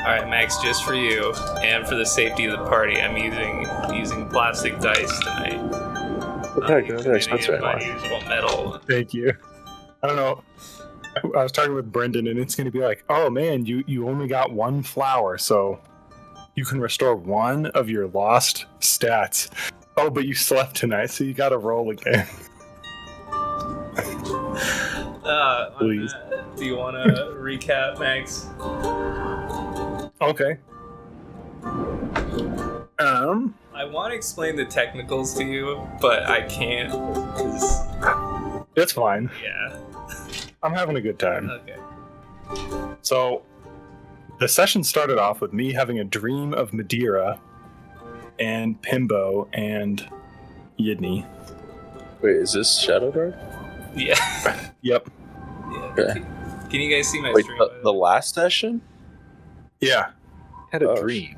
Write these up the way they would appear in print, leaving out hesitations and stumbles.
Alright, Max, just for you, and for the safety of the party, I'm using plastic dice tonight. Okay, that's right. My usual metal. Thank you. I don't know. I was talking with Brendan, and it's going to be like, oh man, you only got one flower, so you can restore one of your lost stats. Oh, but you slept tonight, so you got to roll again. Please. Do you want to recap, Max? Okay. I want to explain the technicals to you, but I can't. It's fine. Yeah. I'm having a good time. Okay. So, the session started off with me having a dream of Madeira and Pimbo and Yidney. Wait, is this Shadowdark? Yeah. Yep. Yeah. Okay. Can you guys see my Wait, stream? the last session? Yeah. Had a dream.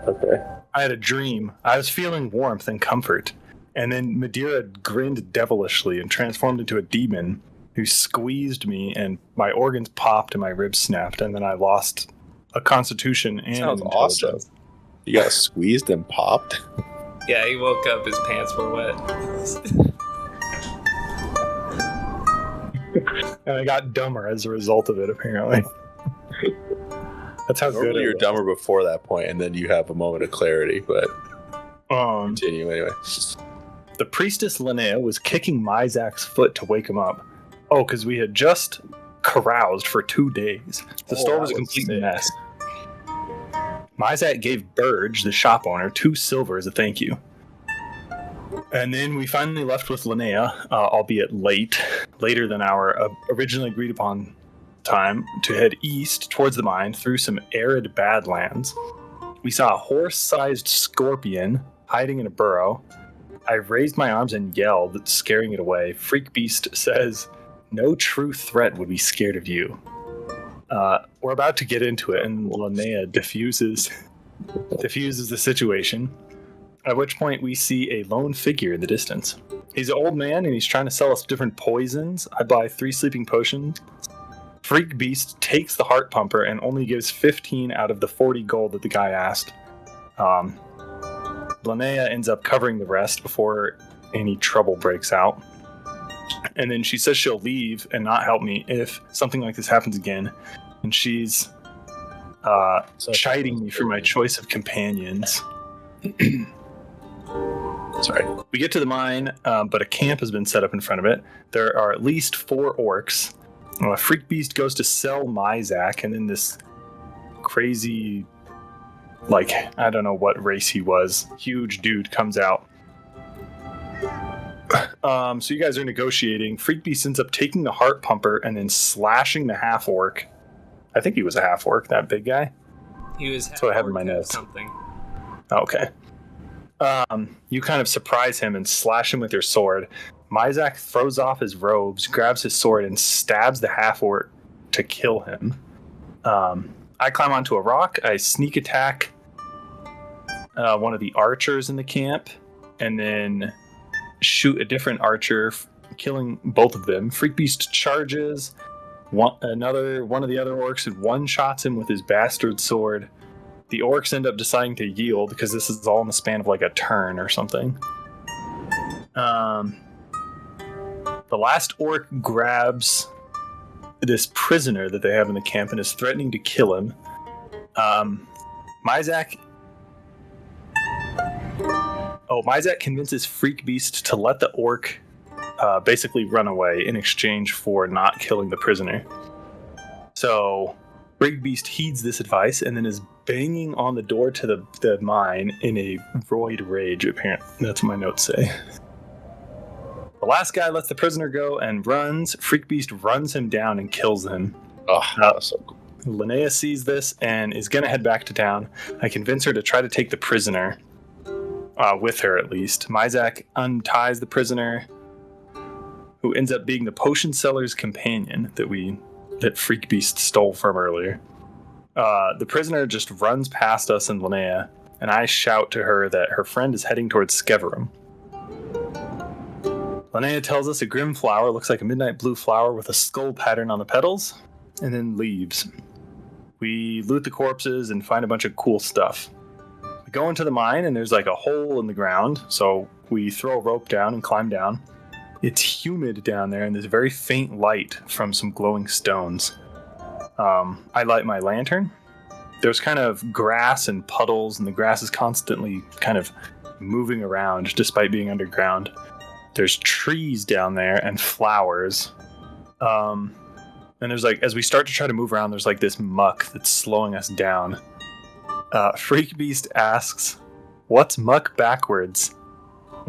Okay. I had a dream. I was feeling warmth and comfort. And then Madeira grinned devilishly and transformed into a demon who squeezed me, and my organs popped and my ribs snapped, and then I lost a constitution and Sounds an awesome. intelligence. You got squeezed and popped? Yeah, he woke up, his pants were wet. And I got dumber as a result of it, apparently. That's how good Normally it you're was. dumber before that point, and then you have a moment of clarity, but Um, continue anyway. the priestess Linnea was kicking Mizak's foot to wake him up. Oh, because we had just caroused for 2 days. The store was a complete mess. Mizak gave Burge, the shop owner, 2 silver as a thank you. And then we finally left with Linnea, albeit later than our originally agreed upon time, to head east towards the mine through some arid badlands. We saw a horse-sized scorpion hiding in a burrow. I raised my arms and yelled, scaring it away. Freak Beast says, "No true threat would be scared of you." We're about to get into it, and Linnea diffuses the situation, at which point we see a lone figure in the distance. He's an old man, and he's trying to sell us different poisons. I buy 3 sleeping potions. Freak Beast takes the heart pumper and only gives 15 out of the 40 gold that the guy asked. Linnea ends up covering the rest before any trouble breaks out. And then she says she'll leave and not help me if something like this happens again. And she's chiding me for my choice of companions. Sorry. We get to the mine, but a camp has been set up in front of it. There are at least 4 orcs. Freak Beast goes to sell Mizak, and then this crazy, I don't know what race he was, huge dude comes out. So you guys are negotiating. Freak Beast ends up taking the heart pumper and then slashing the half-orc. I think he was a half-orc, that big guy. He was That's what I have in my notes. Something. Okay. You kind of surprise him and slash him with your sword. Mizak throws off his robes, grabs his sword, and stabs the half-orc to kill him. I climb onto a rock. I sneak attack one of the archers in the camp, and then shoot a different archer, killing both of them. Freak Beast charges. One of the other orcs and one-shots him with his bastard sword. The orcs end up deciding to yield because this is all in the span of a turn or something. The last orc grabs this prisoner that they have in the camp and is threatening to kill him. Mizak convinces Freak Beast to let the orc basically run away in exchange for not killing the prisoner. So Freak Beast heeds this advice and then is banging on the door to the mine in a roid rage, apparently. That's what my notes say. The last guy lets the prisoner go and runs. Freak Beast runs him down and kills him. Oh, that's so cool. Linnea sees this and is going to head back to town. I convince her to try to take the prisoner, with her at least. Mizak unties the prisoner, who ends up being the potion seller's companion that Freak Beast stole from earlier. The prisoner just runs past us and Linnea, and I shout to her that her friend is heading towards Skeverum. Linnea tells us a grim flower looks like a midnight blue flower with a skull pattern on the petals, and then leaves. We loot the corpses and find a bunch of cool stuff. We go into the mine and there's like a hole in the ground, so we throw a rope down and climb down. It's humid down there and there's a very faint light from some glowing stones. I light my lantern. There's kind of grass and puddles, and the grass is constantly kind of moving around despite being underground. There's trees down there and flowers. And there's like, as we start to try to move around, there's like this muck that's slowing us down. Freak Beast asks, "What's muck backwards?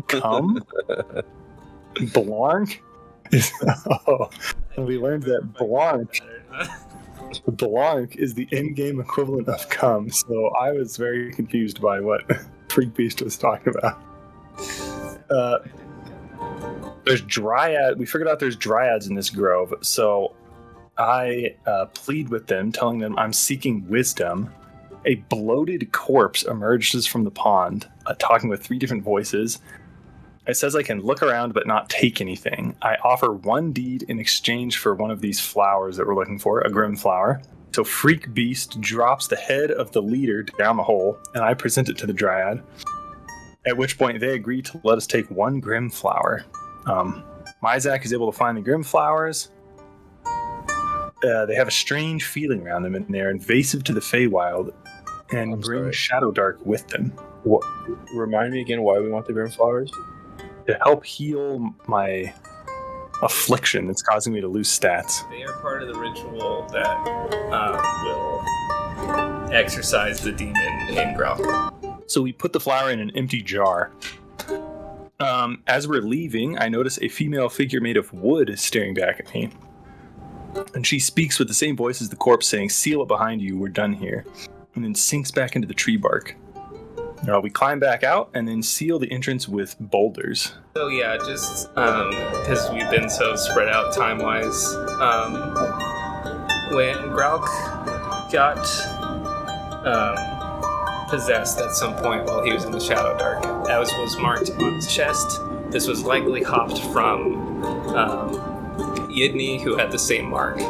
Come?" Blanc? Oh, and we learned that Blanc is the in-game equivalent of cum, so I was very confused by what Freak Beast was talking about. There's dryad. We figured out there's dryads in this grove, so I plead with them, telling them I'm seeking wisdom. A bloated corpse emerges from the pond, talking with 3 different voices. It says I can look around but not take anything. I offer 1 deed in exchange for one of these flowers that we're looking for, a grim flower. So Freak Beast drops the head of the leader down the hole, and I present it to the dryad. At which point they agree to let us take 1 grim flower. Myzak is able to find the grim flowers. They have a strange feeling around them, and they're invasive to the Feywild, and bring Shadowdark with them. What? Remind me again why we want the grim flowers? To help heal my affliction that's causing me to lose stats. They are part of the ritual that will exorcise the demon in Gralk. So we put the flower in an empty jar. As we're leaving, I notice a female figure made of wood staring back at me. And she speaks with the same voice as the corpse, saying, "Seal it behind you, we're done here." And then sinks back into the tree bark. We climb back out and then seal the entrance with boulders. So yeah, just because we've been so spread out time-wise, when Gralk got possessed at some point while he was in the Shadowdark, as was marked on his chest, this was likely hopped from Yidney, who had the same mark.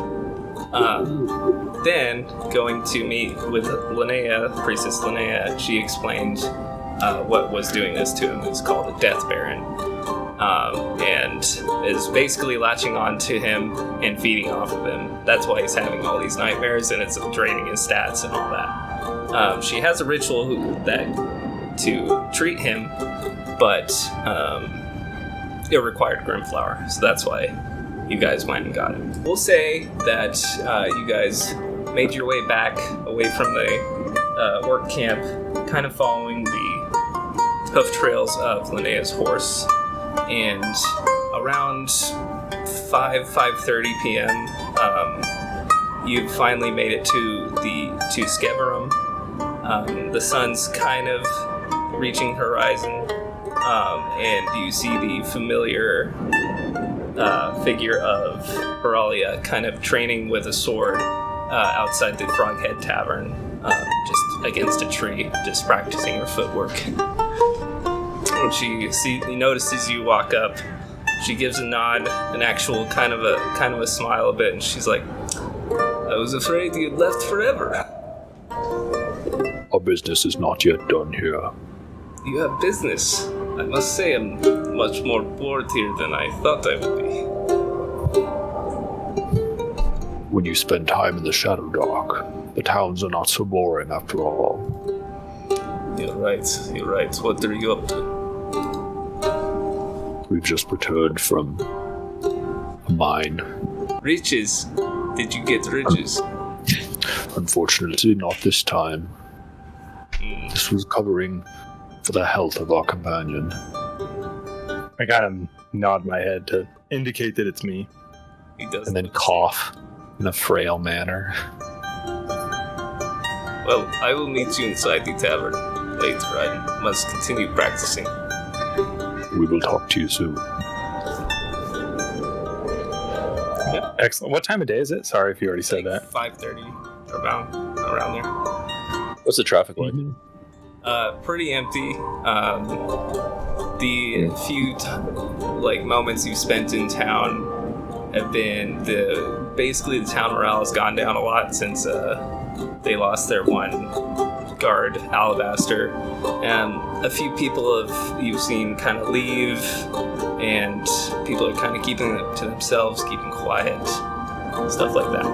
Then, going to meet with Linnea, Priestess Linnea, she explained what was doing this to him. It's called a Death Baron. And is basically latching on to him and feeding off of him. That's why he's having all these nightmares, and it's draining his stats and all that. She has a ritual to treat him, but it required Grimflower, so that's why you guys went and got him. We'll say that you guys made your way back away from the work camp, kind of following the hoof trails of Linnea's horse, and around 5:30 p.m. You finally made it to Skeverum. The sun's kind of reaching horizon, and you see the familiar figure of Paralia kind of training with a sword outside the Froghead Tavern, just against a tree, just practicing her footwork. When she notices you walk up, she gives a nod, an actual kind of a smile a bit, and she's like, "I was afraid you'd left forever." Our business is not yet done here. You have business. I must say I'm much more bored here than I thought I would be. When you spend time in the Shadowdark, the towns are not so boring after all. You're right. What are you up to? We've just returned from a mine. Riches. Did you get riches? Unfortunately, not this time. This was covering for the health of our companion. I kind of nod my head to indicate that it's me. He does. And then cough in a frail manner. Well, I will meet you inside the tavern later. I must continue practicing. We will talk to you soon. Yep. Excellent. What time of day is it? Sorry if you already said that. 5:30, around there. What's the traffic like? Pretty empty. The few moments you've spent in town have been basically the town morale has gone down a lot since They lost their one guard, Alabaster, and a few people you've seen kind of leave, and people are kind of keeping it to themselves, keeping quiet, stuff like that.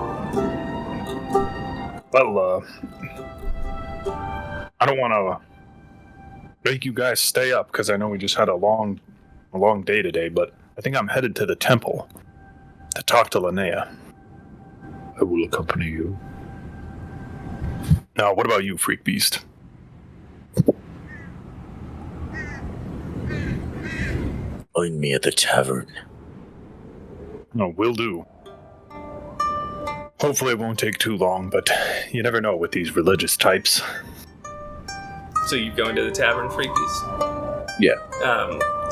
Well, I don't want to make you guys stay up because I know we just had a long day today, but I think I'm headed to the temple to talk to Linnea. I will accompany you. Now, what about you, Freak Beast? Join me at the tavern. No, will do. Hopefully it won't take too long, but you never know with these religious types. So you go into the tavern, Freak Beast? Yeah.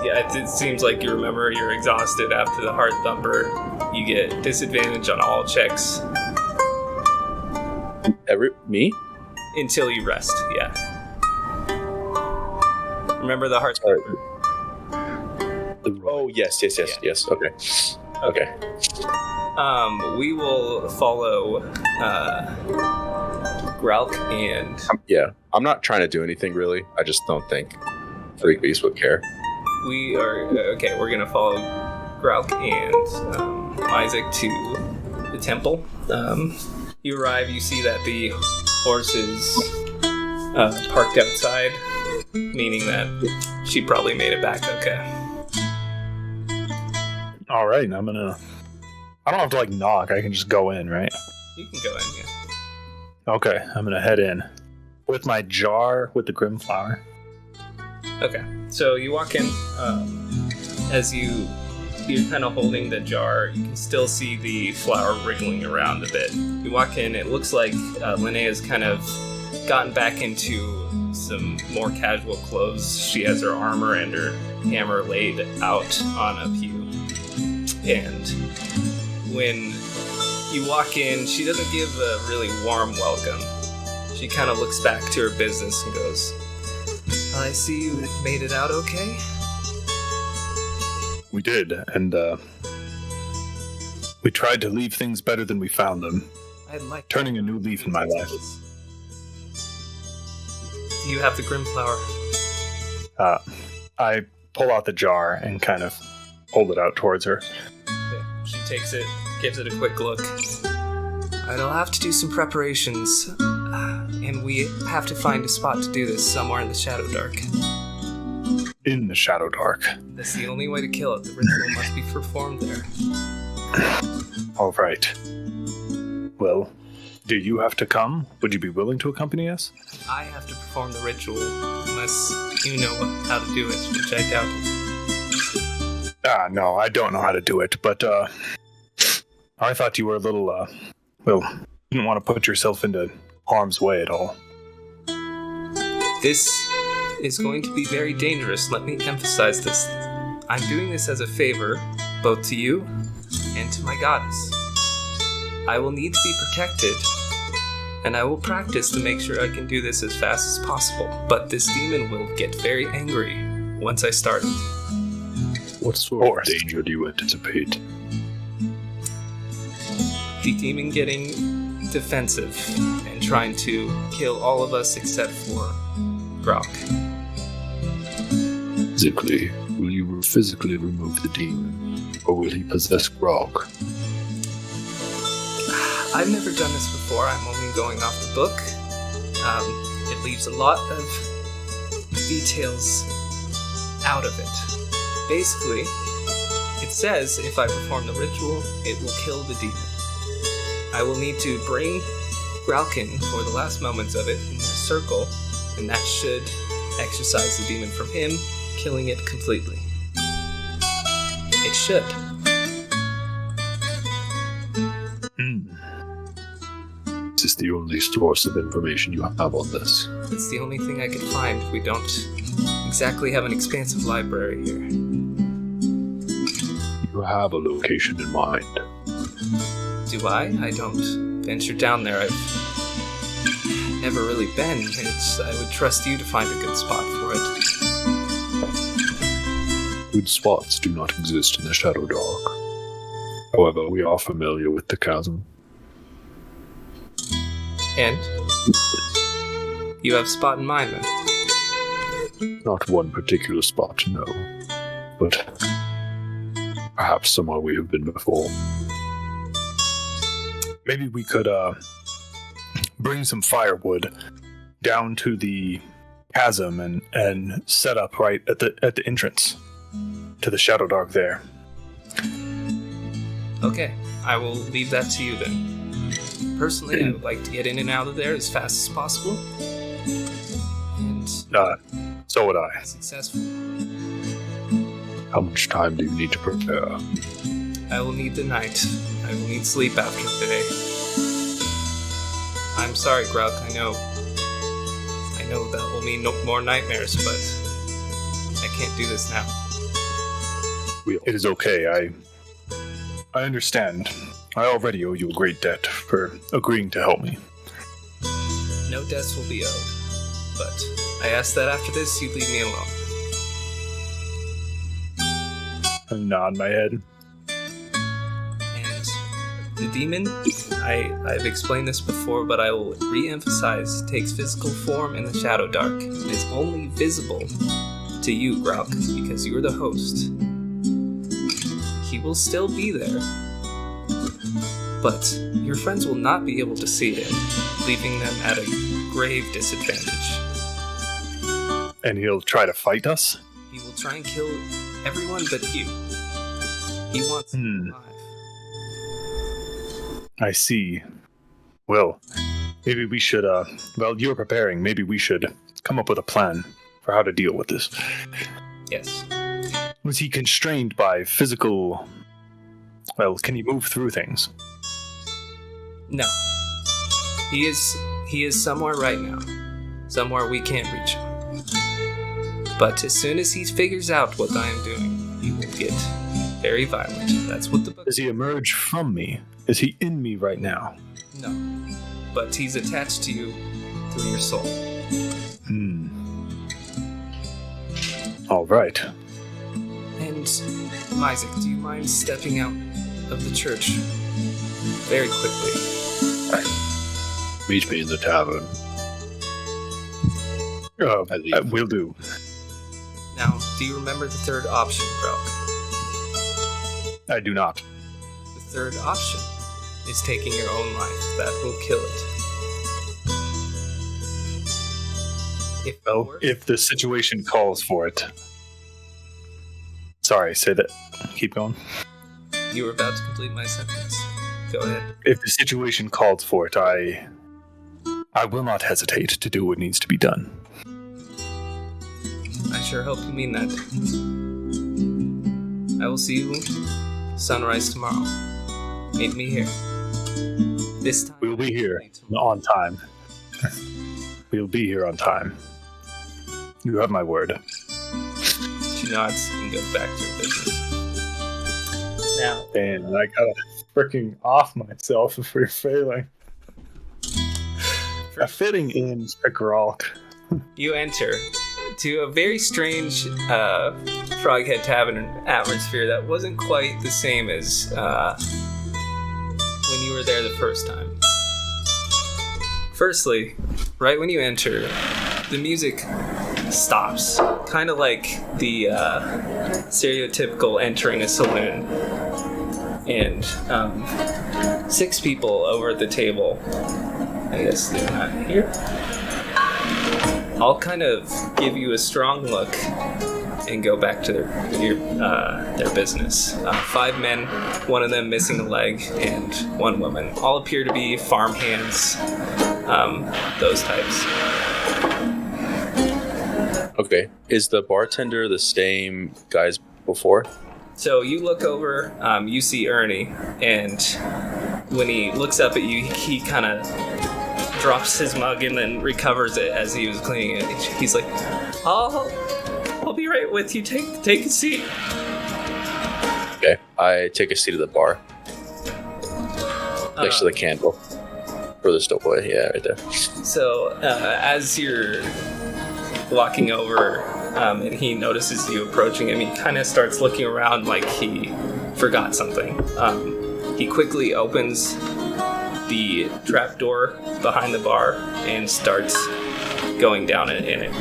Yeah, it seems like you remember you're exhausted after the heart thumper. You get disadvantage on all checks. Me? Until you rest, yeah. Remember the heart thumper? Oh, yes. Okay. We will follow Gralk and... I'm not trying to do anything, really. I just don't think Freak Beast would care. We are... okay, we're going to follow Gralk and Isaac to the temple. You arrive, you see that the horse is parked outside, meaning that she probably made it back okay. All right, I don't have to knock. I can just go in, right? You can go in, yeah. Okay, I'm gonna head in with my jar with the Grim Flower. Okay, so you walk in. As you're kind of holding the jar, you can still see the flower wriggling around a bit. You walk in, it looks like Linnea's kind of gotten back into some more casual clothes. She has her armor and her hammer laid out on a pew. And when you walk in, she doesn't give a really warm welcome. She kind of looks back to her business and goes, I see you made it out okay? We did, and we tried to leave things better than we found them. I'd like turning a new leaf in my life. Do you have the Grim Flower? I pull out the jar and kind of hold it out towards her. Okay. She takes it, gives it a quick look. I'll have to do some preparations, and we have to find a spot to do this somewhere in the Shadowdark. In the Shadowdark. That's the only way to kill it. The ritual must be performed there. All right. Well, do you have to come? Would you be willing to accompany us? I have to perform the ritual, unless you know how to do it, which I doubt it. No, I don't know how to do it, but I thought you were a little, didn't want to put yourself into harm's way at all. This is going to be very dangerous. Let me emphasize this. I'm doing this as a favor, both to you and to my goddess. I will need to be protected, and I will practice to make sure I can do this as fast as possible. But this demon will get very angry once I start it. What sort of danger do you anticipate? The demon getting defensive and trying to kill all of us except for Gralk. Will you physically remove the demon, or will he possess Gralk? I've never done this before. I'm only going off the book. It leaves a lot of details out of it. Basically, it says if I perform the ritual, it will kill the demon. I will need to bring Gralk in for the last moments of it in a circle, and that should exorcise the demon from him, killing it completely. It should. Is this the only source of information you have on this? It's the only thing I can find. We don't exactly have an expansive library here. You have a location in mind. Do I? I don't venture down there. I've never really been. I would trust you to find a good spot for it. Good spots do not exist in the Shadowdark. However, we are familiar with the chasm. And? You have a spot in mind, then? Not one particular spot, no. But perhaps somewhere we have been before. Maybe we could bring some firewood down to the chasm and set up right at the entrance to the Shadowdark there. Okay, I will leave that to you then. Personally, I would like to get in and out of there as fast as possible. And So would I. successful. How much time do you need to prepare? I will need the night. I will need sleep after today. I'm sorry, Gralk. I know that will mean no more nightmares, but I can't do this now. It is okay. I understand. I already owe you a great debt for agreeing to help me. No debts will be owed, but I ask that after this you leave me alone. I nod my head. And the demon, I've explained this before, but I will re-emphasize, takes physical form in the Shadowdark. It is only visible to you, Gralk, because you're the host. He will still be there, but your friends will not be able to see him, leaving them at a grave disadvantage. And he'll try to fight us? He will try and kill everyone but you. He wants you alive. I see. Well, maybe we should, while you're preparing, maybe we should come up with a plan for how to deal with this. Yes. Was he constrained by physical... Well, can he move through things? No. He is somewhere right now. Somewhere we can't reach him. But as soon as he figures out what I am doing, he will get very violent. That's what the book... Does he emerge from me? Is he in me right now? No. But he's attached to you through your soul. All right. And, Isaac, do you mind stepping out of the church very quickly? Meet me in the tavern. Will do. Now, do you remember the third option, Gralk? I do not. The third option is taking your own life. That will kill it. If the situation calls for it. Sorry, say that. Keep going. You were about to complete my sentence. Go ahead. If the situation calls for it, I will not hesitate to do what needs to be done. I sure hope you mean that. I will see you sunrise tomorrow. Meet me here. This time. We'll be here on time. We'll be here on time. You have my word. She nods and goes back to her business. Now, And I gotta freaking off myself if we're failing. A fitting in for Gralk. you enter to a very strange Froghead Tavern atmosphere that wasn't quite the same as when you were there the first time. Firstly, right when you enter, the music stops, kind of like the stereotypical entering a saloon. And 6 people over at the table, I guess they're not here, I'll kind of give you a strong look and go back to their business. 5 men, one of them missing a leg, and 1 woman. All appear to be farm hands, those types. Okay. Is the bartender the same guy as before? So you look over, you see Ernie, and when he looks up at you, he kind of drops his mug and then recovers it as he was cleaning it. He's like, I'll be right with you. Take a seat. Okay. I take a seat at the bar. Next to the candle. Or the stowaway, yeah, right there. So as you're walking over, and he notices you approaching him, he kind of starts looking around like he forgot something. He quickly opens the trap door behind the bar and starts going down and it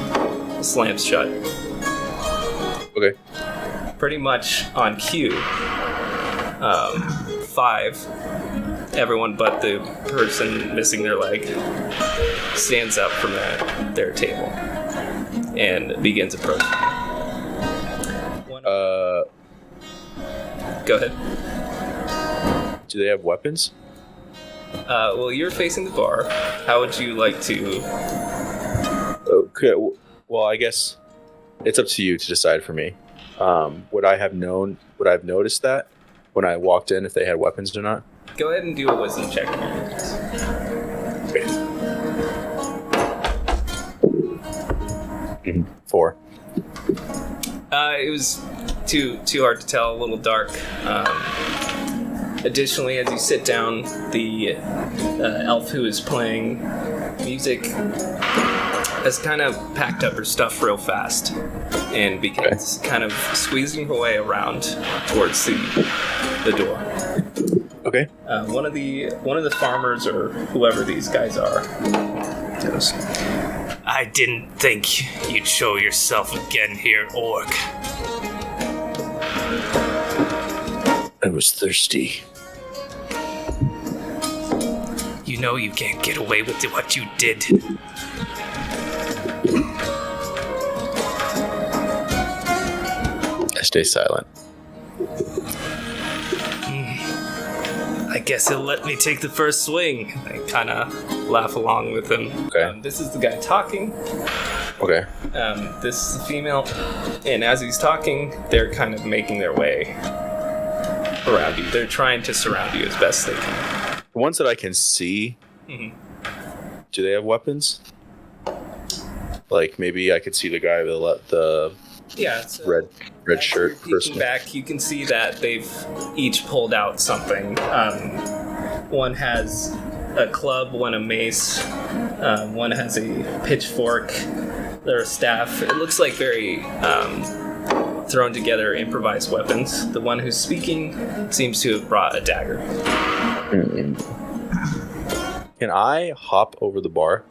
slams shut. Okay. Pretty much on cue, 5, everyone but the person missing their leg stands up from their table and begins approaching. Go ahead. Do they have weapons? Well, you're facing the bar. How would you like to... Okay. Well, I guess it's up to you to decide for me. Would I have noticed that when I walked in if they had weapons or not? Go ahead and do a wisdom check. Okay. 4. It was too hard to tell, a little dark. Additionally, as you sit down, the elf who is playing music has kind of packed up her stuff real fast and begins kind of squeezing her way around towards the door. Okay. One of the farmers or whoever these guys are goes, "I didn't think you'd show yourself again here, orc." I was thirsty. You know you can't get away with what you did. I stay silent. I guess he'll let me take the first swing. I kind of laugh along with him. Okay. This is the guy talking. Okay. This is the female. And as he's talking, they're kind of making their way around you. They're trying to surround you as best they can. The ones that I can see, do they have weapons? Like maybe I could see the guy with the So red shirt peeking person. back, you can see that they've each pulled out something. One has a club, one a mace, one has a pitchfork, or a staff. It looks like very thrown together improvised weapons. The one who's speaking seems to have brought a dagger. Can I hop over the bar?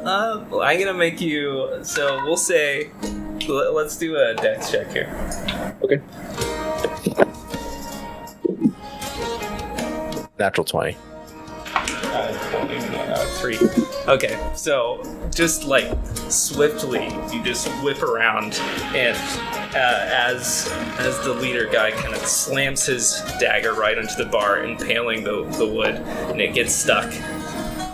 I'm gonna make you. So we'll say, let's do a dex check here. Okay. Natural 20. 3. Okay, so just like swiftly, you just whip around, and as the leader guy kind of slams his dagger right into the bar, impaling the wood, and it gets stuck.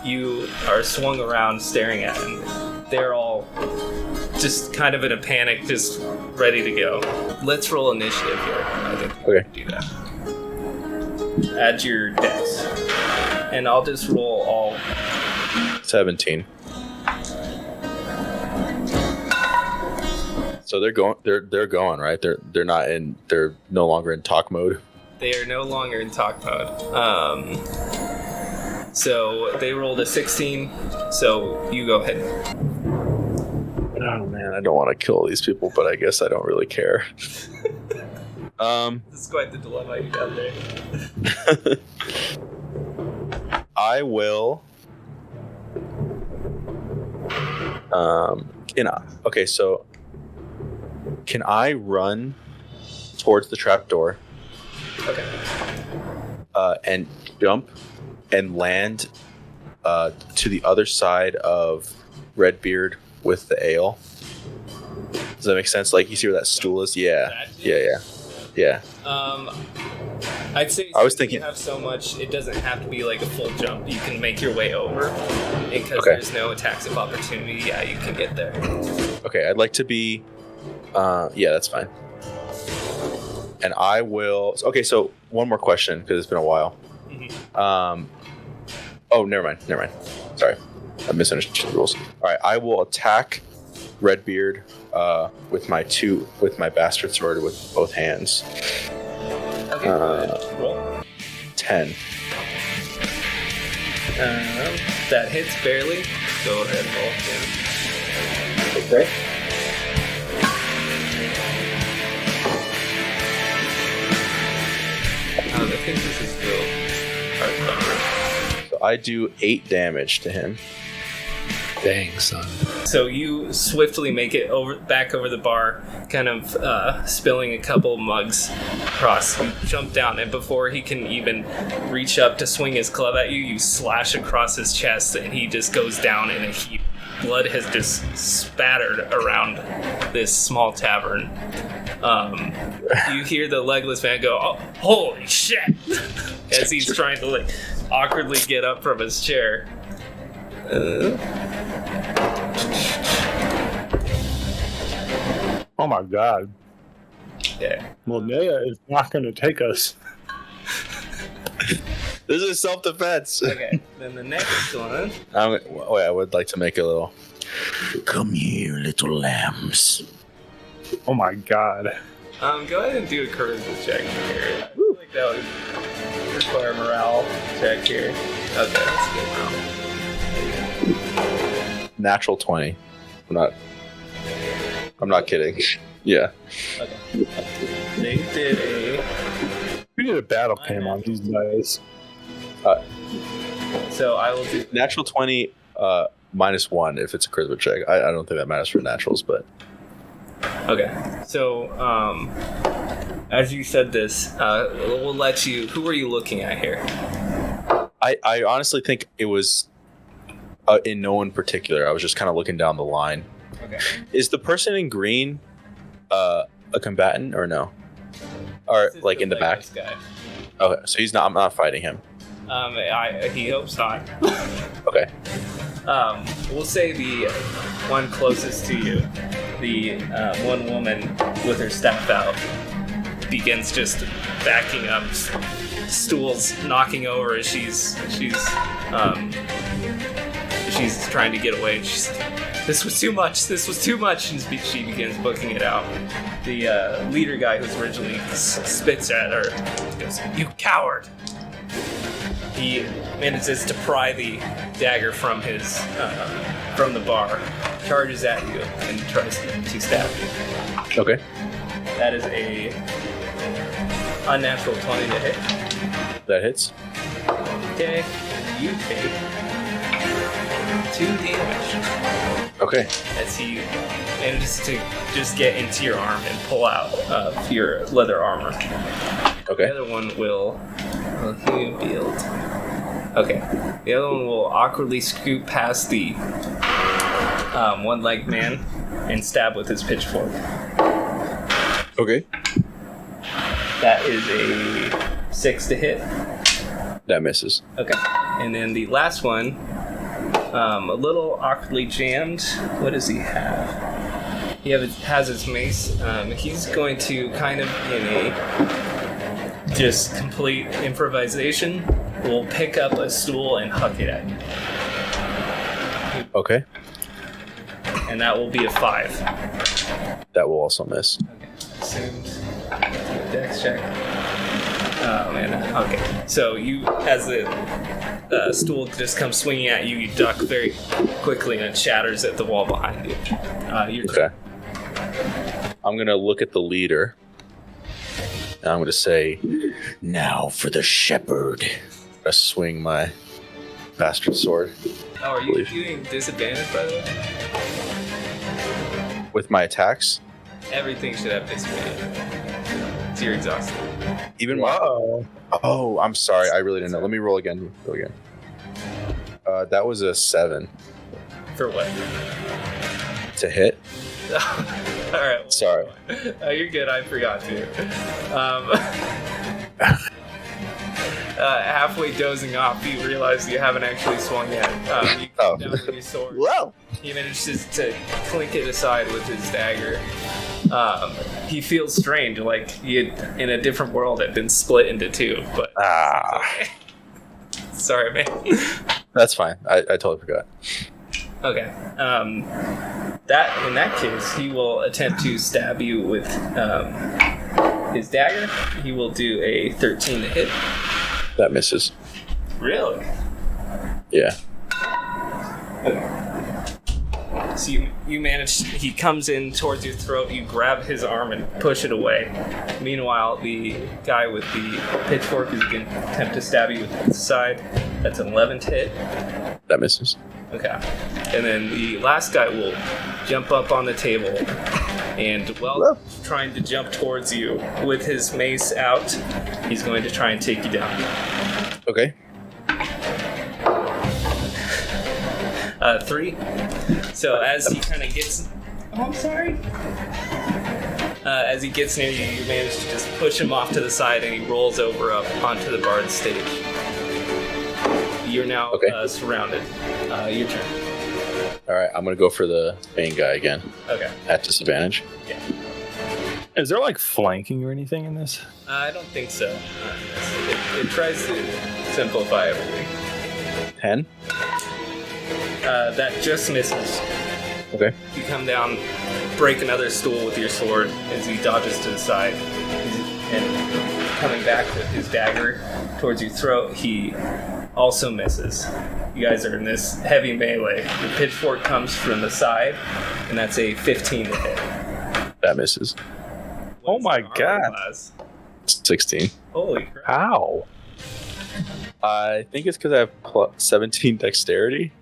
You are swung around staring at him. They're all just kind of in a panic, just ready to go. Let's roll initiative here. I think we can do that. Add your dex. And I'll just roll all. 17. So they're going, right? They're no longer in talk mode. They are no longer in talk mode. So they rolled a 16. So you go ahead. Oh man, I don't want to kill these people, but I guess I don't really care. This is quite the dilemma you got there. I will. So can I run towards the trapdoor? Okay. And jump and land to the other side of Redbeard with the ale. Does that make sense? Like, you see where that stool is? Yeah. I'd say I was thinking you have so much, it doesn't have to be like a full jump. You can make your way over, because Okay. there's no attacks of opportunity. Yeah, you can get there. Okay, I'd like to be. Yeah, that's fine. And I will. Okay, so one more question because it's been a while. Oh, never mind. Sorry, I misunderstood the rules. All right, I will attack Redbeard with my bastard sword with both hands. Okay, go ahead. Roll. 10. That hits barely. Go ahead and roll. Okay. I think this is the hard cover. So So I do 8 damage to him. Dang, son. So you swiftly make it back over the bar, kind of spilling a couple mugs across. You jump down, and before he can even reach up to swing his club at you, you slash across his chest, and he just goes down in a heap. Blood has just spattered around this small tavern. You hear the legless man go, "Oh, holy shit!" as he's trying to awkwardly get up from his chair. Oh my god. Yeah. Linnea is not going to take us. This is self-defense. Okay. Then the next one. I would like to make a little. Come here, little lambs. Oh my god. Go ahead and do a charisma check here. I feel like that would require a morale check here. Okay, that's good morale. Natural 20. I'm not kidding. Yeah. Okay. They did We need a battle cam on these guys. so I will do. Natural 20 -1 if it's a charisma check. I don't think that matters for naturals, but. Okay. So, as you said this, we'll let you. Who are you looking at here? I honestly think it was in no one particular. I was just kind of looking down the line. Okay. Is the person in green a combatant or no? Or This is like in the back? legless guy. Okay, so he's not. I'm not fighting him. He hopes not. Okay. We'll say the one closest to you, the one woman with her staff out, begins just backing up, stools knocking over as she's trying to get away. She's like, "This was too much. This was too much," and she begins booking it out. The leader guy who's originally spits at her goes, "You coward!" He manages to pry the dagger from his from the bar, charges at you, and tries to stab you. Okay. That is a unnatural 20 to hit. That hits. Okay, you take 2 damage Okay. as he manages to just get into your arm and pull out your leather armor. Okay. The other one will healed. Okay. The other one will awkwardly scoot past the one-legged man and stab with his pitchfork. Okay. That is a 6 to hit. That misses. Okay. And then the last one, a little awkwardly jammed. What does he have? He has his mace. He's going to kind of in a just complete improvisation will pick up a stool and huck it at you. Okay. And that will be a 5. That will also miss. Okay. Assumed. Dex check. Oh man. Okay. So you, as the stool just comes swinging at you, you duck very quickly and it shatters at the wall behind you. Okay. I'm gonna look at the leader. And I'm gonna say, Now for the shepherd. I swing my bastard sword Oh, are you doing disadvantage, by the way? with my attacks. Everything should have disadvantage. So you're exhausted. Even my. Wow. Oh, I'm sorry. I really didn't know. Let me roll again. That was a 7 For what? to hit. All right. Well, Sorry. You're good. I forgot to. Halfway dozing off, you realize you haven't actually swung yet. You come down with your sword. Whoa. He manages to clink it aside with his dagger. He feels strange, like he had, in a different world, had been split into 2. But okay. Sorry, man. That's fine. I totally forgot. Okay. That in that case, he will attempt to stab you with his dagger. He will do a 13 to hit. That misses. Really? Yeah. So you manage. He comes in towards your throat. You grab his arm and push it away. Meanwhile, the guy with the pitchfork is going to attempt to stab you with his side. That's an 11 to hit. That misses. Okay. And then the last guy will jump up on the table and, while trying to jump towards you with his mace out, he's going to try and take you down. Okay. 3. So as he kind of gets... Oh, I'm sorry. As he gets near you, you manage to just push him off to the side and he rolls over up onto the bard stage. You're now surrounded. Your turn. All right, I'm gonna go for the main guy again. Okay. At disadvantage. Yeah. Is there like flanking or anything in this? I don't think so. It tries to simplify everything. 10. That just misses. Okay. You come down, break another stool with your sword as he dodges to the side, and coming back with his dagger towards your throat, he also misses. You guys are in this heavy melee. The pitchfork comes from the side, and that's a 15 to hit. That misses. Oh my god. 16. Holy crap. How? I think it's because I have 17 dexterity.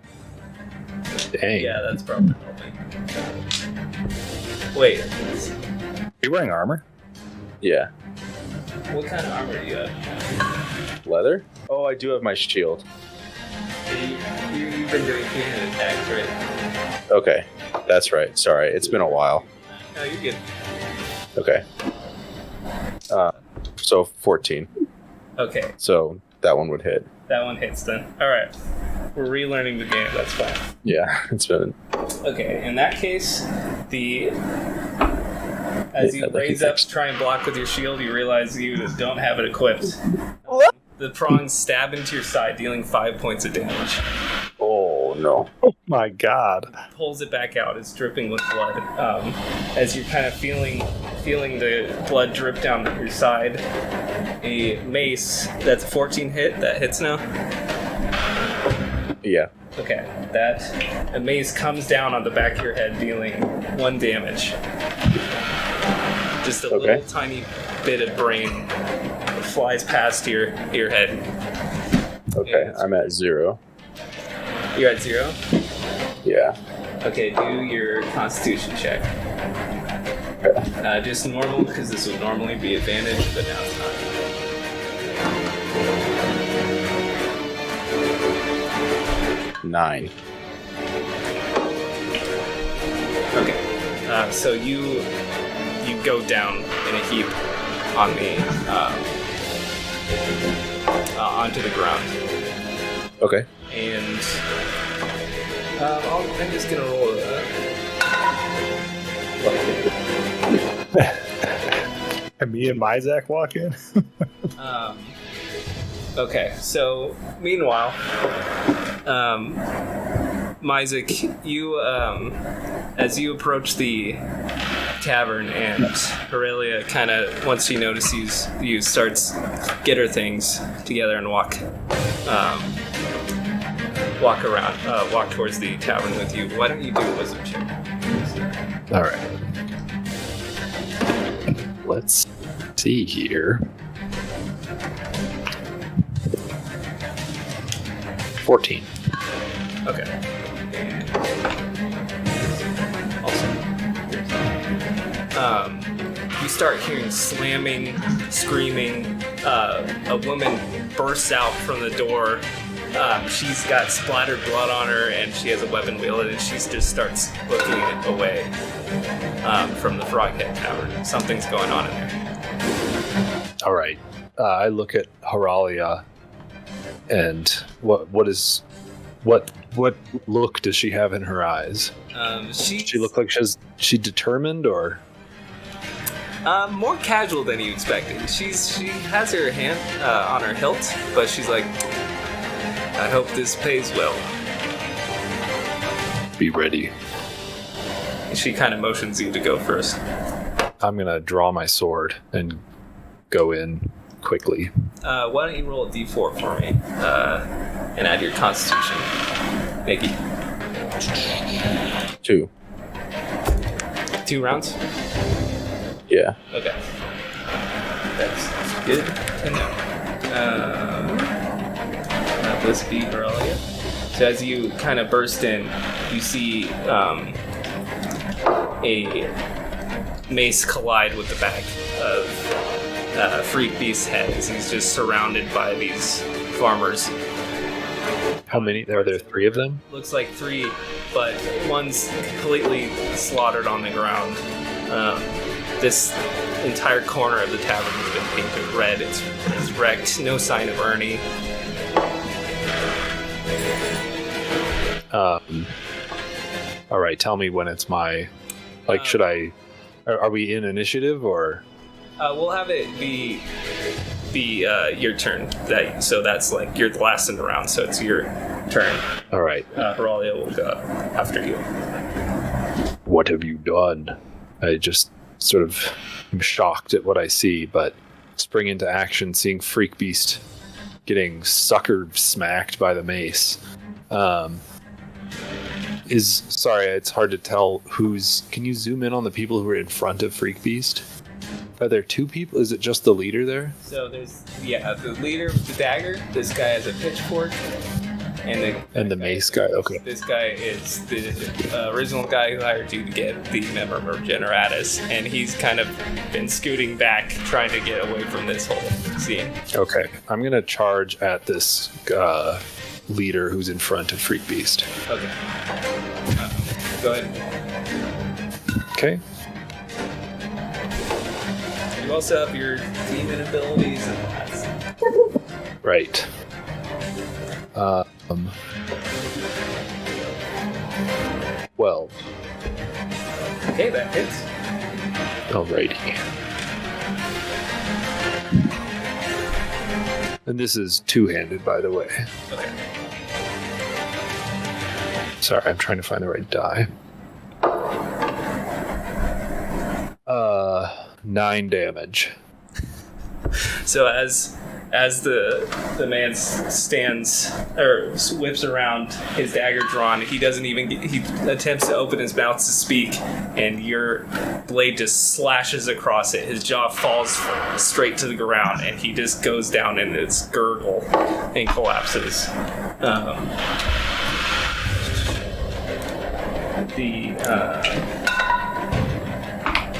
Dang. Yeah, that's probably helping. Wait, Are you wearing armor? Yeah. what kind of armor do you have? Leather? Oh, I do have my shield. You've been doing two-handed attacks, right? Okay. That's right. Sorry. It's been a while. No, you're good. Okay. So 14. Okay, So that one would hit. that one hits then. Alright. We're relearning the game, that's fine. Yeah, it's been. Okay, in that case, as you raise up to try and block with your shield, you realize you don't have it equipped. The prongs stab into your side, dealing 5 points of damage. Oh no. Oh my god. Pulls it back out. It's dripping with blood. As you're kind of feeling the blood drip down your side, a mace, that's a 14 hit, that hits now. Yeah. Okay, a mace comes down on the back of your head, dealing 1 damage. Just a little tiny bit of brain flies past your head. Okay, I'm at 0. You're at 0? Yeah. Okay, do your constitution check. Just normal, because this would normally be advantage, but now it's not. Nine. Okay, so you go down in a heap on the onto the ground, Okay. and I'm just gonna roll And me and Mizak walk in? Okay, so meanwhile, Mizak, you as you approach the tavern, and Aurelia kind of, once she notices you, starts get her things together and walk towards the tavern with you. Why don't you do a wisdom check? All right. Let's see here. 14. Okay. Awesome. You start hearing slamming, screaming. A woman bursts out from the door. She's got splattered blood on her, and she has a weapon wielded, and she just starts looking away from the Froghead Tavern. Something's going on in there. All right. I look at Haralia, and what look does she have in her eyes? She look like she determined, or more casual than you expected. She has her hand on her hilt, but she's like, I hope this pays well. be ready. She kind of motions you to go first. I'm gonna draw my sword and go in quickly. Why don't you roll a d4 for me and add your constitution, Nikki? 2. 2 rounds? Yeah. Okay. That's good to know. this be Aurelia? So as you kind of burst in, you see a mace collide with the back of Freak Beast's head as he's just surrounded by these farmers. How many? Are there 3 of them? Looks like 3, but one's completely slaughtered on the ground. This entire corner of the tavern has been painted red. It's wrecked. No sign of Ernie. All right, tell me when it's my... should I... Are we in initiative, or...? We'll have it be your turn. So that's like you're the last in the round, so it's your turn. All right. Aurelia will go after you. What have you done? I just sort of am shocked at what I see, but spring into action, seeing Freak Beast getting sucker smacked by the mace. Sorry, it's hard to tell who's... Can you zoom in on the people who are in front of Freak Beast? Are there 2 people? Is it just the leader there? So there's, the leader with the dagger. This guy has a pitchfork. And the mace guy, okay. This guy is the original guy who hired you to get the member Generatus, and he's kind of been scooting back, trying to get away from this whole scene. Okay, I'm going to charge at this leader who's in front of Freak Beast. Okay. Go ahead. Okay. You also have your demon abilities and that's... Right. Well. Okay, that hits. Alrighty. And this is 2-handed, by the way. Okay. Sorry, I'm trying to find the right die. 9 damage. So as the man stands or whips around, his dagger drawn, he attempts to open his mouth to speak, and your blade just slashes across it. His jaw falls straight to the ground, and he just goes down in this gurgle and collapses.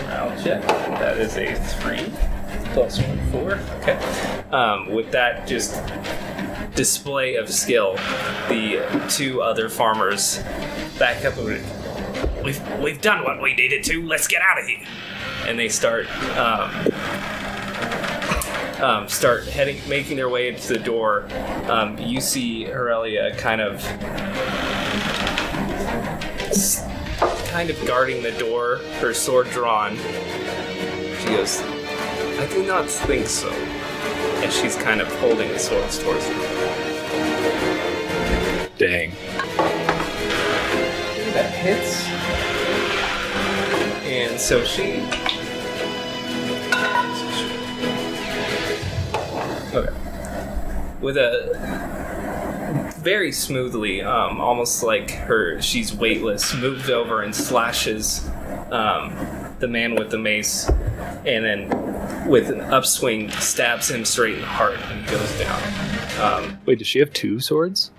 I'll check. That is a 3 plus 1, 4. Okay. With that just display of skill, the 2 other farmers back up and we've done what we needed to. Let's get out of here. And they start making their way into the door. You see Aurelia kind of guarding the door, her sword drawn. She goes, I do not think so. And she's kind of holding the swords towards you. Dang. That hits. And so she... Okay. With a... very smoothly, almost like she's weightless, moves over and slashes the man with the mace, and then with an upswing stabs him straight in the heart, and he goes down. Wait, does she have 2 swords?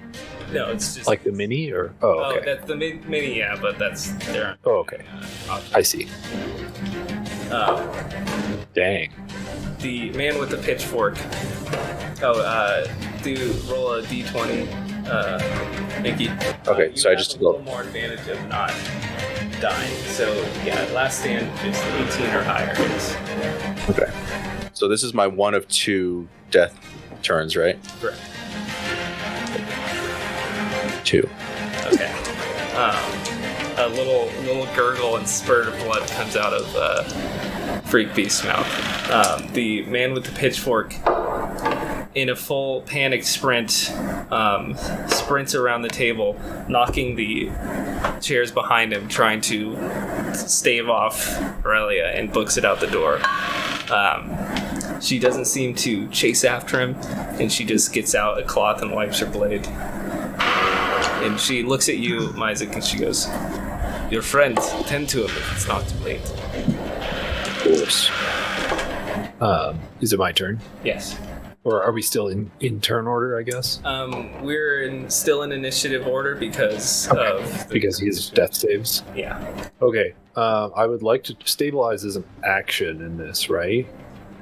No, it's just like the mini, or okay. That's the mini, yeah, but that's there. Oh, okay. I see. Dang. The man with the pitchfork. Do roll a d20, Mickey. Okay, so I just have a little more advantage of not dying. So yeah, last stand is 18 or higher. Okay. So this is my 1 of 2 death turns, right? Correct. 2. Okay. A little gurgle and spurt of blood comes out of Freak Beast's mouth. The man with the pitchfork, in a full panicked sprint, sprints around the table, knocking the chairs behind him, trying to stave off Aurelia, and books it out the door. She doesn't seem to chase after him, and she just gets out a cloth and wipes her blade. And she looks at you, Myzik, and she goes, your friend, tend to him if it's not too late. Of course. Is it my turn? Yes. Or are we still in turn order, I guess? We're still in initiative order because of... Because he has death saves? Yeah. Okay. I would like to stabilize as an action in this, right?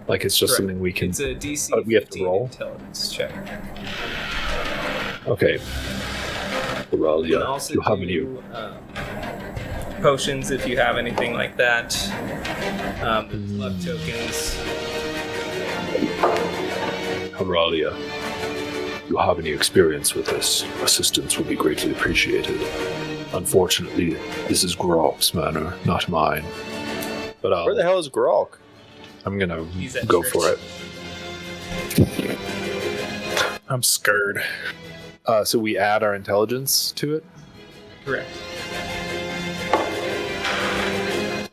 Like it's just Correct. something we can... It's a DC we have to 15 roll? intelligence check. Okay. Well, You can also you have do potions if you have anything like that. There's luck tokens. Auralia, you have any experience with this? Assistance would be greatly appreciated. Unfortunately, this is Gralk's manor, not mine. But Where the hell is Gralk? I'm gonna He's at go church. for it. I'm scared. So we add our intelligence to it? Correct.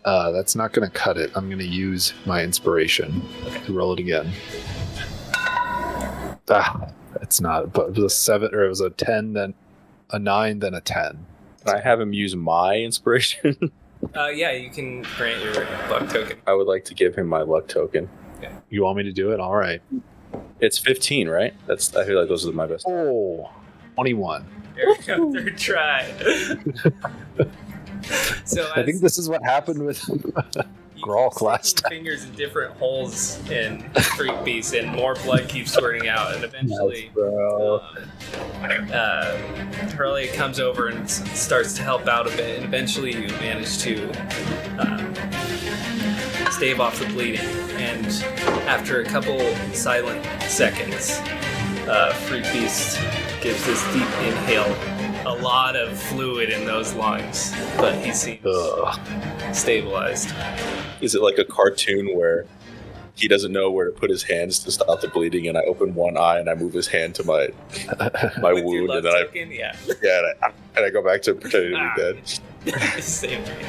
That's not gonna cut it. I'm gonna use my inspiration to roll it again. It's not, but it was a 7, or it was a 10, then a 9, then a 10. Can I have him use my inspiration? Yeah, you can grant your luck token. I would like to give him my luck token. You want me to do it? All right. It's 15, right? I feel like those are my best. Oh, 21. There we go, third try. So I think this is what happened with Gralk last time. Fingers in different holes in Freak Beast, and more blood keeps squirting out, and eventually, Hurley comes over and starts to help out a bit, and eventually you manage to stave off the bleeding. And after a couple silent seconds, Freak Beast gives this deep inhale. A lot of fluid in those lungs, but he seems stabilized. Is it like a cartoon where he doesn't know where to put his hands to stop the bleeding, and I open one eye and I move his hand to my With your wound, luck and then token? Yeah. and I go back to pretending to be dead. Same thing.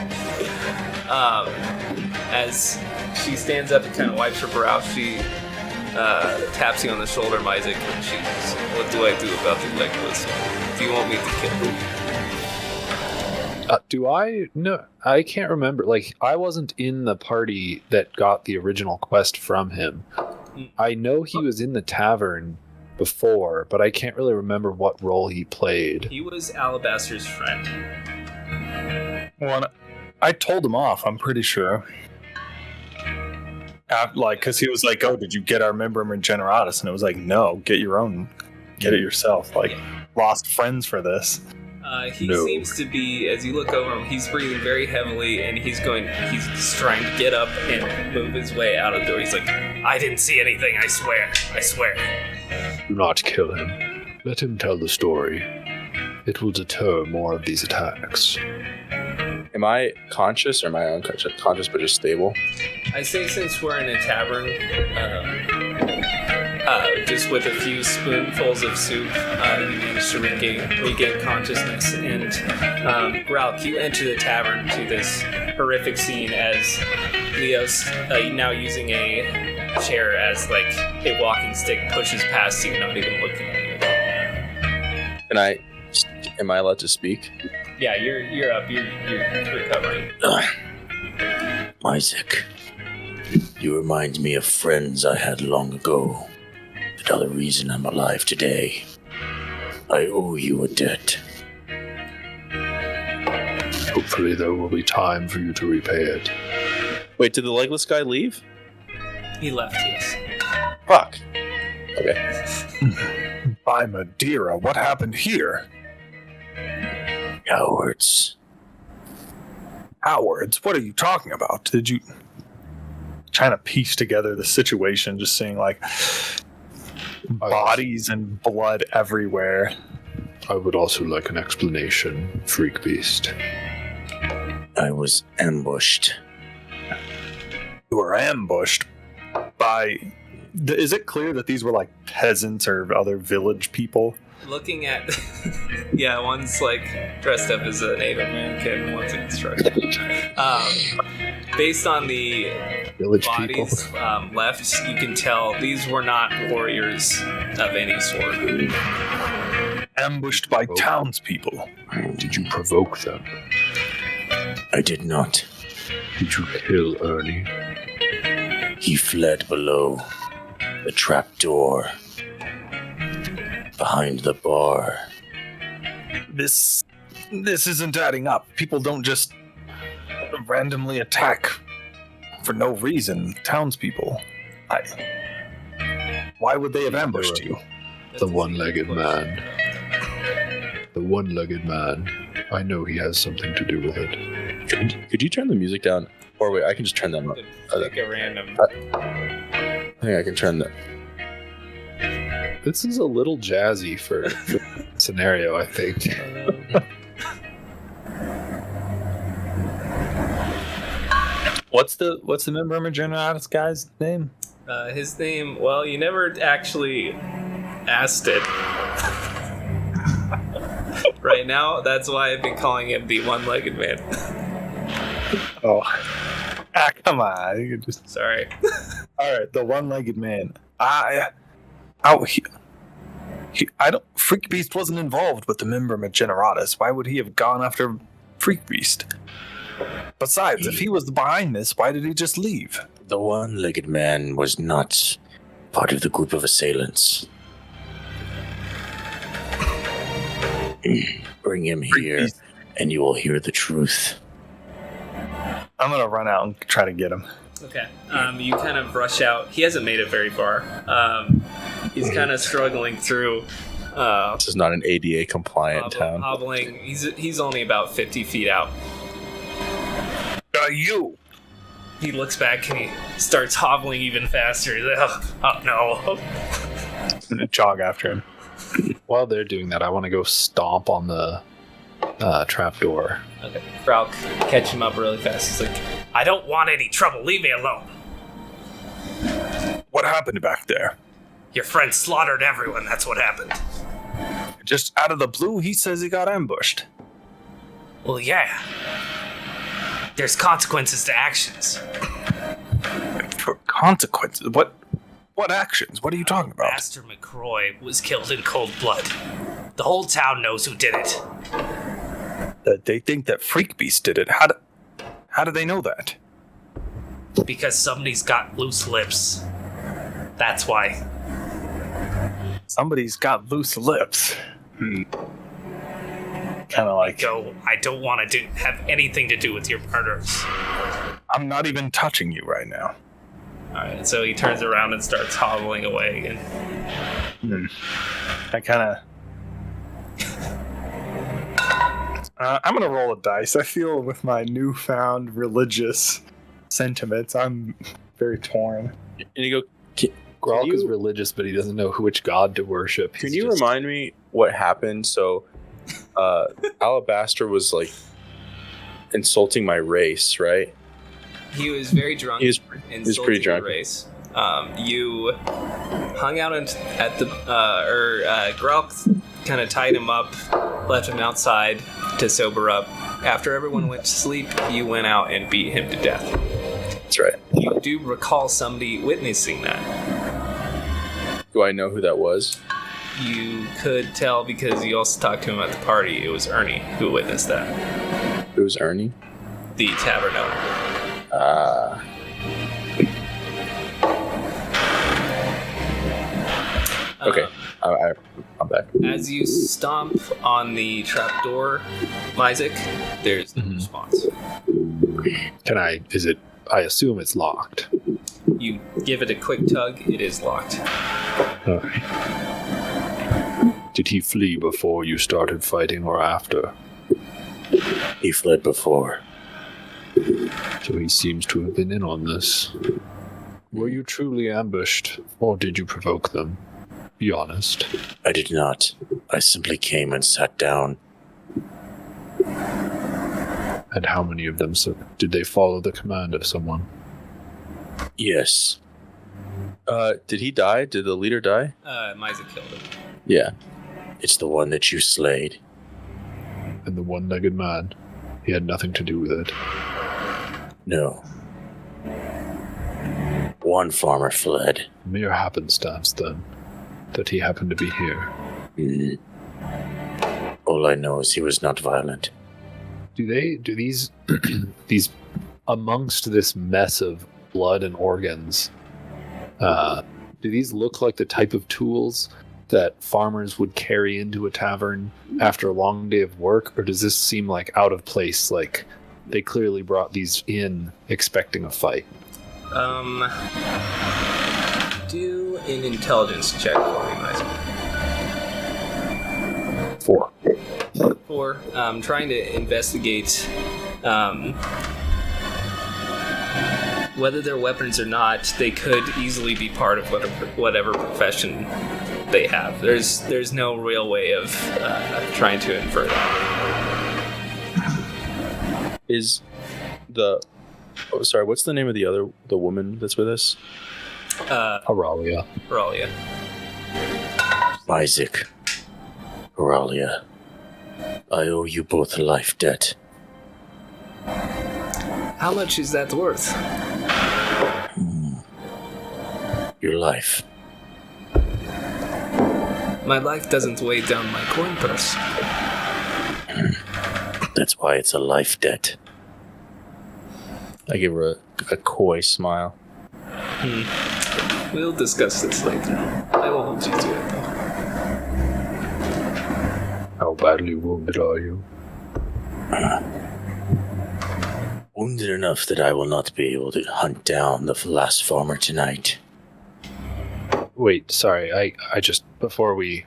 As she stands up and kind of wipes her brow, she taps you on the shoulder, Isaac, and she goes, "What do I do about the legless? Do you want me to kill him?" Do I? No, I can't remember. Like, I wasn't in the party that got the original quest from him. I know he was in the tavern before, but I can't really remember what role he played. He was Alabaster's friend. Well, I told him off, I'm pretty sure. Because he was like, "Oh, did you get our member Regeneratus?" And it was like, "No, get your own. Get it yourself." Like, lost friends for this. He seems to be, as you look over him, he's breathing very heavily, and he's just trying to get up and move his way out of the door. He's like, "I didn't see anything, I swear. Do not kill him. Let him tell the story. It will deter more of these attacks. Am I conscious or am I unconscious? Conscious but just stable? I say since we're in a tavern, just with a few spoonfuls of soup, you manage to regain consciousness. And Gralk, you enter the tavern to this horrific scene as Leo's now using a chair as like a walking stick pushes past you, not even looking at you. Am I allowed to speak? Yeah, you're up. You're recovering. Isaac, you remind me of friends I had long ago. That are the reason I'm alive today. I owe you a debt. Hopefully there will be time for you to repay it. Wait, did the legless guy leave? He left, yes. Fuck. Okay. By Madeira, what happened here? Cowards. Cowards? What are you talking about? Did you... Trying to piece together the situation, just seeing like bodies and blood everywhere. I would also like an explanation, Freak Beast. I was ambushed. You were ambushed by... Is it clear that these were like peasants or other village people? Looking at, yeah, one's like dressed up as a Native American, and one's an instructor. Based on the Village bodies people. left, you can tell these were not warriors of any sort. Ambushed by townspeople. Did you provoke them? I did not. Did you kill Ernie? He fled below. The trap door. Behind the bar. This isn't adding up. People don't just randomly attack for no reason. Townspeople. Why would they have ambushed you? The one-legged man. The one-legged man. I know he has something to do with it. Could you turn the music down? Or wait, I can just turn them up. Pick a random. I think I can turn the. This is a little jazzy for scenario, I think. What's the member of Generatus guy's name? His name, well, you never actually asked it. Right now, that's why I've been calling him the one-legged man. Oh. Come on. You could just... Sorry. Alright, the one-legged man. Freak Beast wasn't involved with the member of Generatus. Why would he have gone after Freak Beast? Besides, if he was behind this, why did he just leave? The one-legged man was not part of the group of assailants. Bring him here, and you will hear the truth. I'm gonna run out and try to get him. Okay. You kind of rush out. He hasn't made it very far. He's kind of struggling through. This is not an ADA compliant town. Hobbling. He's only about 50 feet out. You! He looks back and he starts hobbling even faster. He's like, oh no. I'm gonna jog after him. While they're doing that, I want to go stomp on the trapdoor. Okay. Gralk catch him up really fast. He's like, I don't want any trouble. Leave me alone. What happened back there? Your friend slaughtered everyone. That's what happened. Just out of the blue, he says he got ambushed. Well, yeah. There's consequences to actions. For consequences? What actions? What are you talking about? Master McCroy was killed in cold blood. The whole town knows who did it. They think that Freak Beast did it. How do they know that? Because somebody's got loose lips. That's why. Somebody's got loose lips. Kind of like... I don't want to have anything to do with your murders. I'm not even touching you right now. Alright, so he turns around and starts hobbling away again. I kind of... I'm going to roll a dice. I feel with my newfound religious sentiments, I'm very torn. And you go, Gralk is religious, but he doesn't know which god to worship. Can you remind me what happened? So, Alabaster was like insulting my race, right? He was very drunk. He was pretty drunk. Race. You hung out at the Gralk kind of tied him up, left him outside to sober up. After everyone went to sleep, you went out and beat him to death. That's right. You do recall somebody witnessing that. Do I know who that was? You could tell because you also talked to him at the party. It was Ernie who witnessed that. It was Ernie? The tavern owner. Okay, I'm back. As you stomp on the trapdoor, Isaac, there's no response. I assume it's locked. You give it a quick tug, it is locked. Okay. Did he flee before you started fighting or after? He fled before. So he seems to have been in on this. Were you truly ambushed, or did you provoke them? Be honest. I did not. I simply came and sat down. And how many of them did they follow the command of someone? Yes. Did he die? Did the leader die? Isaac killed him. Yeah. It's the one that you slayed. And the one-legged man, he had nothing to do with it. No. One farmer fled. Mere happenstance, then, that he happened to be here. All I know is he was not violent. Do these amongst this mess of blood and organs, do these look like the type of tools that farmers would carry into a tavern after a long day of work, or does this seem like out of place, like they clearly brought these in expecting a fight? Do an intelligence check for me, Isaac. 4. 4. Trying to investigate whether they're weapons or not. They could easily be part of whatever profession they have. There's no real way of trying to infer that. Is the... Oh, sorry, what's the name of the woman that's with us? Auralia. Auralia. Isaac, Auralia, I owe you both a life debt. How much is that worth? Your life. My life doesn't weigh down my coin purse. That's why it's a life debt. I give her a coy smile. We'll discuss this later. I will hold you to it, though. How badly wounded are you? Wounded enough that I will not be able to hunt down the last farmer tonight. Wait, sorry, I just, before we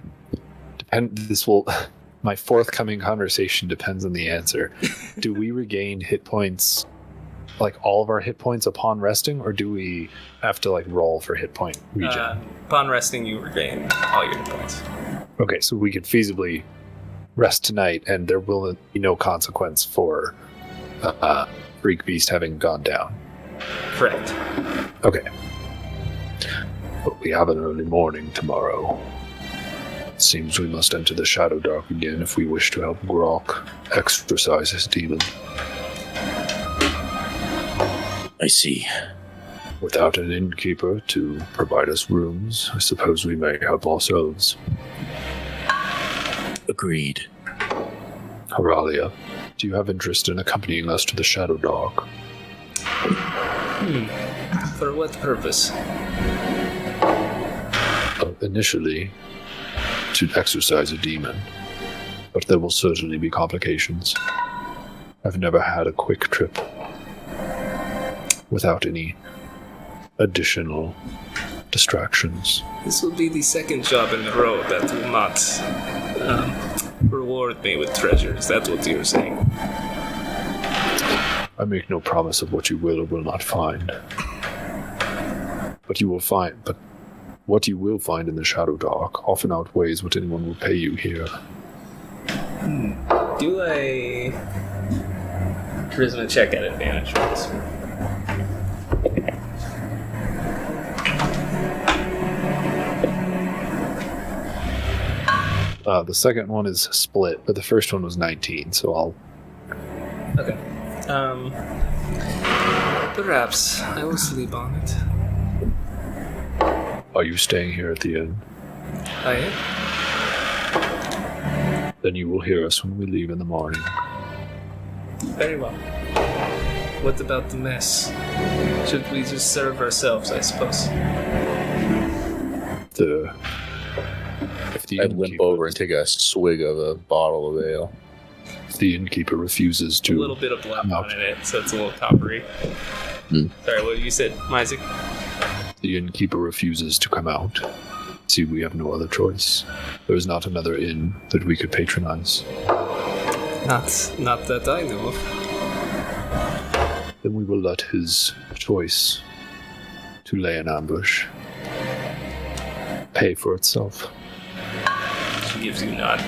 my forthcoming conversation depends on the answer. Do we regain hit points, like all of our hit points upon resting, or do we have to like roll for hit point regen? Upon resting, you regain all your hit points. Okay, so we could feasibly rest tonight, and there will be no consequence for Freak Beast having gone down. Correct. Okay. But we have an early morning tomorrow. It seems we must enter the Shadowdark again if we wish to help Gralk exorcise his demon. I see. Without an innkeeper to provide us rooms, I suppose we may help ourselves. Agreed. Auralia, do you have interest in accompanying us to the Shadowdark? For what purpose? Initially, to exorcise a demon, but there will certainly be complications. I've never had a quick trip without any additional distractions. This will be the second job in a row that will not reward me with treasures. That's what you're saying. I make no promise of what you will or will not find. But what you will find in the Shadowdark often outweighs what anyone will pay you here. Do a charisma check at advantage for this. The second one is split, but the first one was 19, so I'll... Okay. Perhaps I will sleep on it. Are you staying here at the inn? I am. Then you will hear us when we leave in the morning. Very well. What about the mess? Should we just serve ourselves, I suppose? I'd limp over and take a swig of a bottle of ale. If the innkeeper refuses to... A little bit of blood on it, so it's a little coppery. Sorry, what you said, Isaac? The innkeeper refuses to come out. See, we have no other choice. There is not another inn that we could patronize. Not that I know of. Then we will let his choice to lay an ambush pay for itself. She gives you a nod.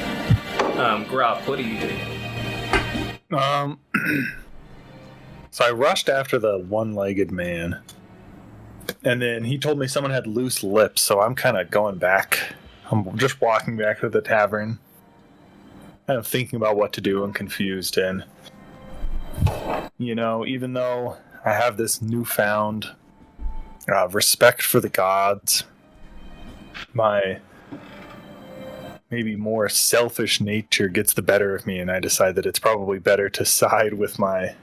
Gralk, what do you do? So I rushed after the one-legged man, and then he told me someone had loose lips, so I'm kind of going back. I'm just walking back to the tavern, kind of thinking about what to do and confused. And, you know, even though I have this newfound respect for the gods, my maybe more selfish nature gets the better of me, and I decide that it's probably better to side with my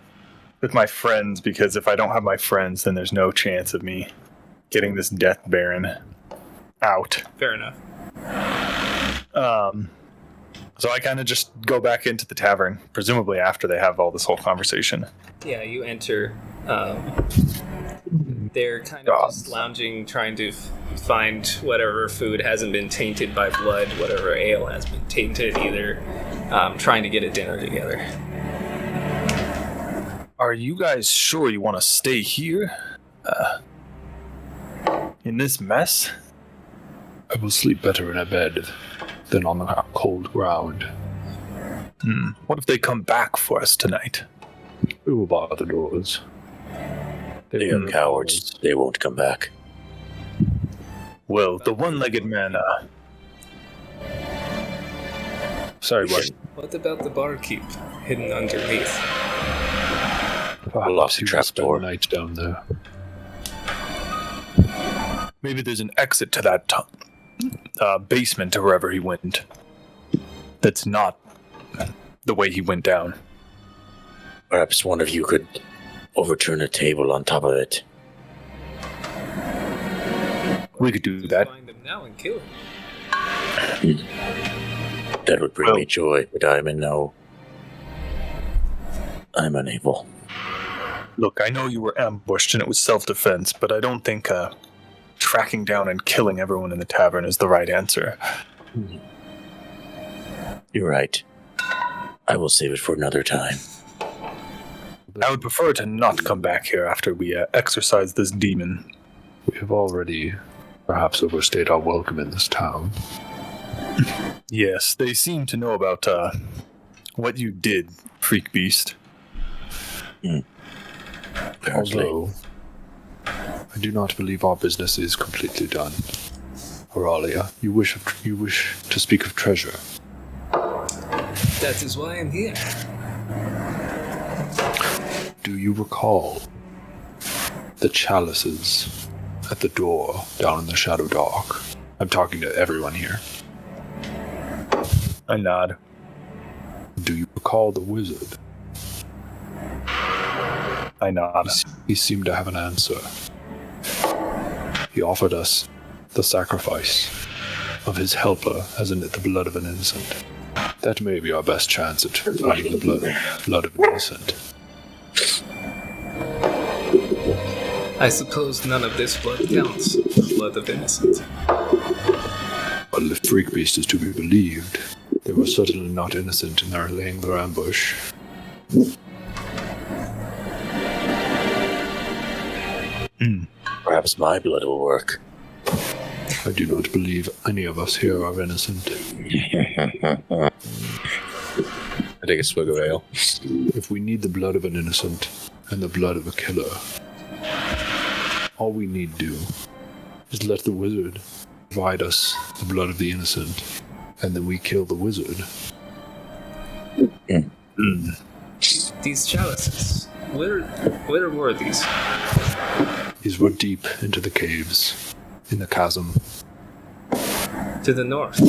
friends, because if I don't have my friends, then there's no chance of me getting this death baron. out. Fair enough. So I kind of just go back into the tavern, presumably after they have all this whole conversation. Yeah, you enter. They're kind of just lounging, trying to find whatever food hasn't been tainted by blood, whatever ale has been tainted either, trying to get a dinner together. Are you guys sure you want to stay here? In this mess? I will sleep better in a bed than on the cold ground. What if they come back for us tonight? We will bar the doors. They are cowards. They won't come back. Well, the one-legged man, Sorry, what? What about the barkeep hidden underneath? Perhaps Lost the he will trap spend door. the night down there. Maybe there's an exit to that basement or wherever he went. That's not the way he went down. Perhaps one of you could overturn a table on top of it. We could do that. Find him now and kill him. That would bring me joy, but I'm unable. Look, I know you were ambushed and it was self-defense, but I don't think tracking down and killing everyone in the tavern is the right answer. You're right. I will save it for another time. I would prefer to not come back here after we exorcise this demon. We have already perhaps overstayed our welcome in this town. Yes, they seem to know about what you did, freak beast. Apparently. Although, I do not believe our business is completely done. Auralia, you wish to speak of treasure. That is why I'm here. Do you recall the chalices at the door down in the Shadowdark? I'm talking to everyone here. I nod. Do you recall the wizard? I nod. He seemed to have an answer. He offered us the sacrifice of his helper as in the blood of an innocent. That may be our best chance at finding the blood of an innocent. I suppose none of this blood counts. Blood of innocent. But if Freak Beast is to be believed, they were certainly not innocent in their laying their ambush. Perhaps my blood will work. I do not believe any of us here are innocent. I take a swig of ale. If we need the blood of an innocent and the blood of a killer, all we need do is let the wizard provide us the blood of the innocent, and then we kill the wizard. These chalices. Where were these? These were deep into the caves, in the chasm. To the north.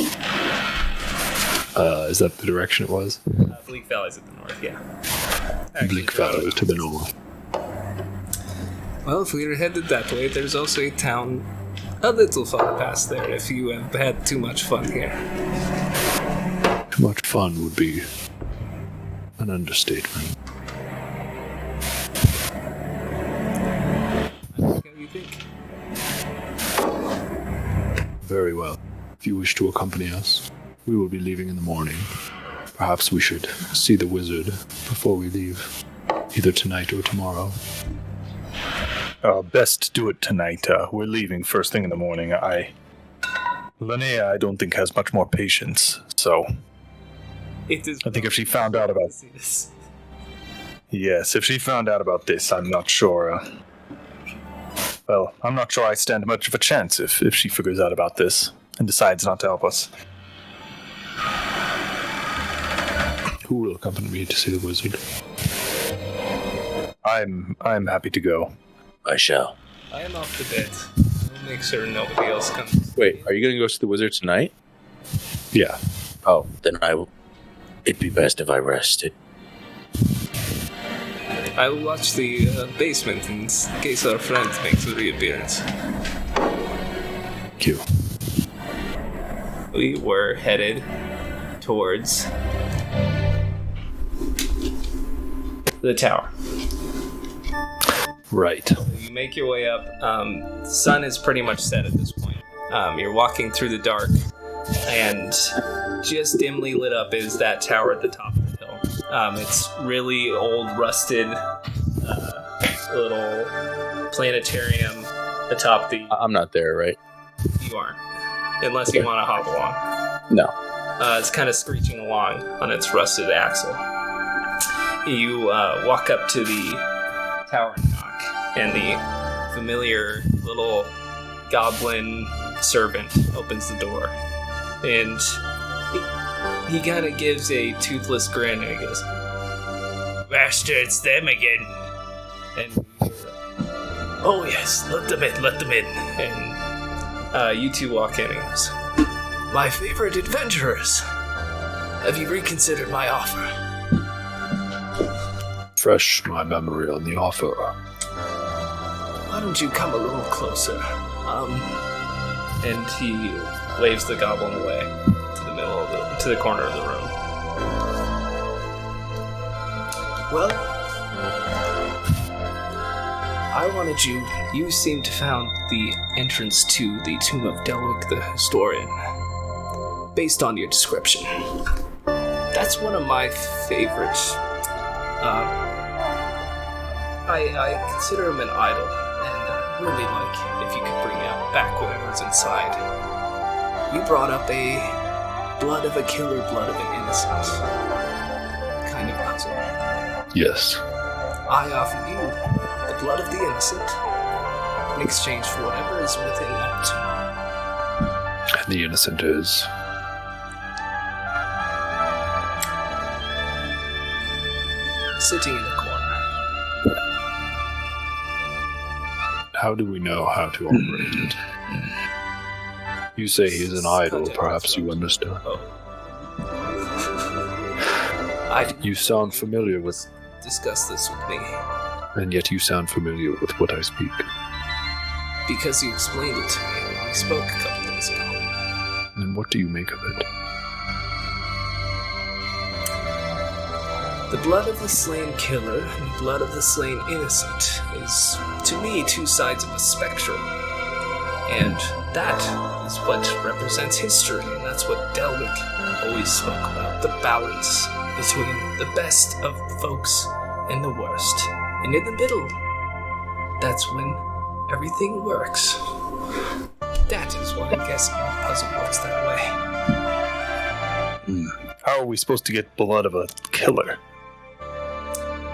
Is that the direction it was? Bleak Valley's at the north, yeah. Bleak Valley to the north. Well, if we are headed that way, there's also a town a little far past there if you have had too much fun here. Too much fun would be an understatement. How do you think? Very well. If you wish to accompany us, we will be leaving in the morning. Perhaps we should see the wizard before we leave, either tonight or tomorrow. Best do it tonight. We're leaving first thing in the morning. Linnea, I don't think has much more patience, so It is. I think if she found out about this. Yes, if she found out about this, I'm not sure. Well, I'm not sure I stand much of a chance if she figures out about this and decides not to help us. Who will accompany me to see the wizard? I'm happy to go. I shall. I am off to bed. I'll make sure nobody else comes. Wait, are you going to go see the wizard tonight? Yeah. Oh, then I will. It'd be best if I rested. I will watch the basement in case our friend makes a reappearance. Thank you. we were headed towards the tower. Right. You make your way up. The sun is pretty much set at this point. You're walking through the dark, and just dimly lit up is that tower at the top of the hill. It's really old, rusted, little planetarium atop the... I'm not there, right? You aren't, unless you want to hop along. No. It's kind of screeching along on its rusted axle. You walk up to the tower and knock, and the familiar little goblin servant opens the door. And he kind of gives a toothless grin, and he goes, "Master, it's them again." And "Oh yes, let them in. And you two walk in, and he goes, "My favorite adventurers, have you reconsidered my offer?" Fresh my memory on the offer. "Why don't you come a little closer?" And he waves the goblin away to the corner of the room. "Well, I wanted you seem to found the entrance to the tomb of Delwick the historian, based on your description. That's one of my favorites. I consider him an idol, and really like if you could bring out back whatever's inside. You brought up a blood of a killer, blood of an innocent kind of puzzle. Yes. I offer you the blood of the innocent in exchange for whatever is within that tomb." And the innocent is... Sitting in the corner. How do we know how to operate it? You say he is an idol, perhaps you understand. Oh. You sound familiar with... Discuss this with me. And yet you sound familiar with what I speak. Because you explained it to me when we spoke a couple days ago. And what do you make of it? The blood of the slain killer and the blood of the slain innocent is, to me, two sides of a spectrum. And that is what represents history, and that's what Delwick always spoke about, the balance between the best of folks and the worst. And in the middle, that's when everything works. That is why I'm guessing the puzzle works that way. How are we supposed to get blood of a killer?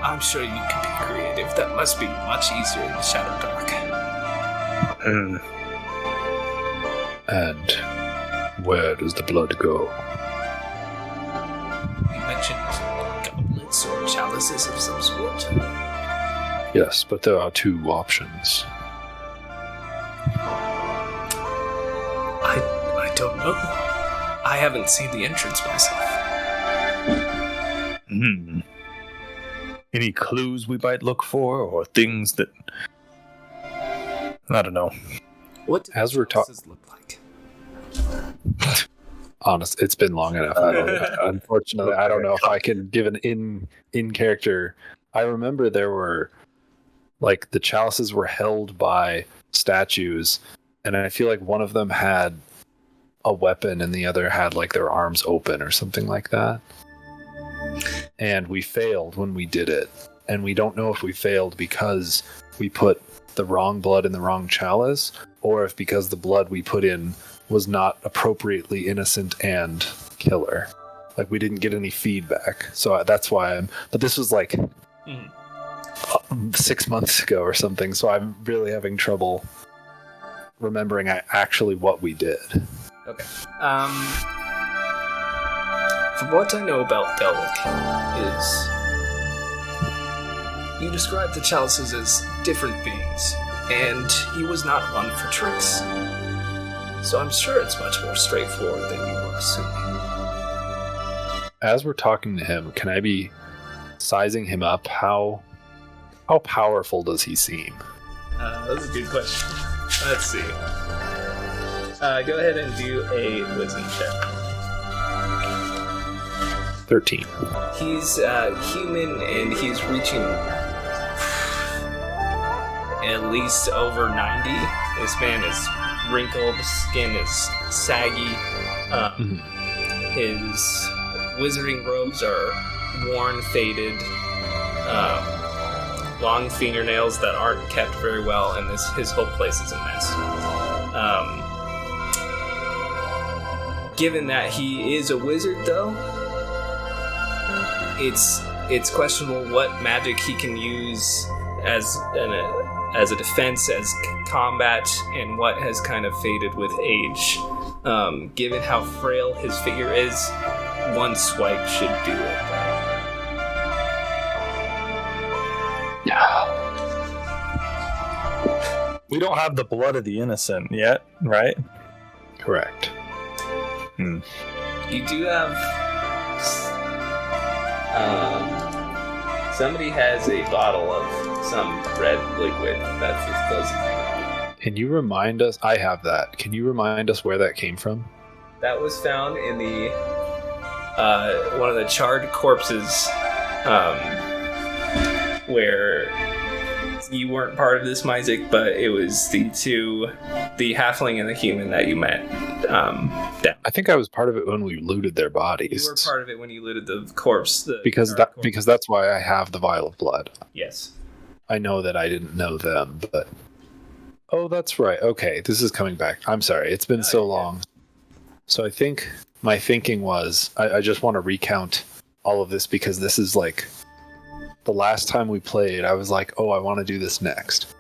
I'm sure you can be creative. That must be much easier in Shadowdark. And where does the blood go? You mentioned goblets or chalices of some sort. Yes, but there are two options. I don't know. I haven't seen the entrance myself. Any clues we might look for, or things that... I don't know. What do As we're chalices look like? Honest, it's been long enough. Unfortunately, I don't know if I can give an in character. I remember there were, like, the chalices were held by statues, and I feel like one of them had a weapon and the other had, like, their arms open or something like that. And we failed when we did it. And we don't know if we failed because we put the wrong blood in the wrong chalice, or if because the blood we put in was not appropriately innocent and killer. Like, we didn't get any feedback. So that's why but this was like 6 months ago or something. So I'm really having trouble remembering actually what we did. Okay. From what I know about Delwick is you described the chalices as different beings, and he was not one for tricks. So I'm sure it's much more straightforward than you were assuming. As we're talking to him, can I be sizing him up? How powerful does he seem? That's a good question. Let's see. Go ahead and do a wisdom check. 13. He's human and he's reaching at least over 90. This man is wrinkled, skin is saggy. His wizarding robes are worn, faded, long fingernails that aren't kept very well, and his whole place is a mess. Given that he is a wizard, though, it's questionable what magic he can use as a defense, as combat, and what has kind of faded with age. Given how frail his figure is, one swipe should do it. Yeah. We don't have the blood of the innocent yet, right? Correct. You do have... somebody has a bottle of some red liquid. That's as close as you know. Can you remind us? I have that. Can you remind us where that came from? That was found in the one of the charred corpses, where you weren't part of this, Myzik, but it was the halfling and the human that you met. Down. I think I was part of it when we looted their bodies. You were part of it when you looted the corpse. Because that's why I have the vial of blood. Yes. I know that I didn't know them, but... Oh, that's right. Okay, this is coming back. I'm sorry. It's been so long. So I think my thinking was... I just want to recount all of this because this is like... The last time we played, I was like, oh, I want to do this next.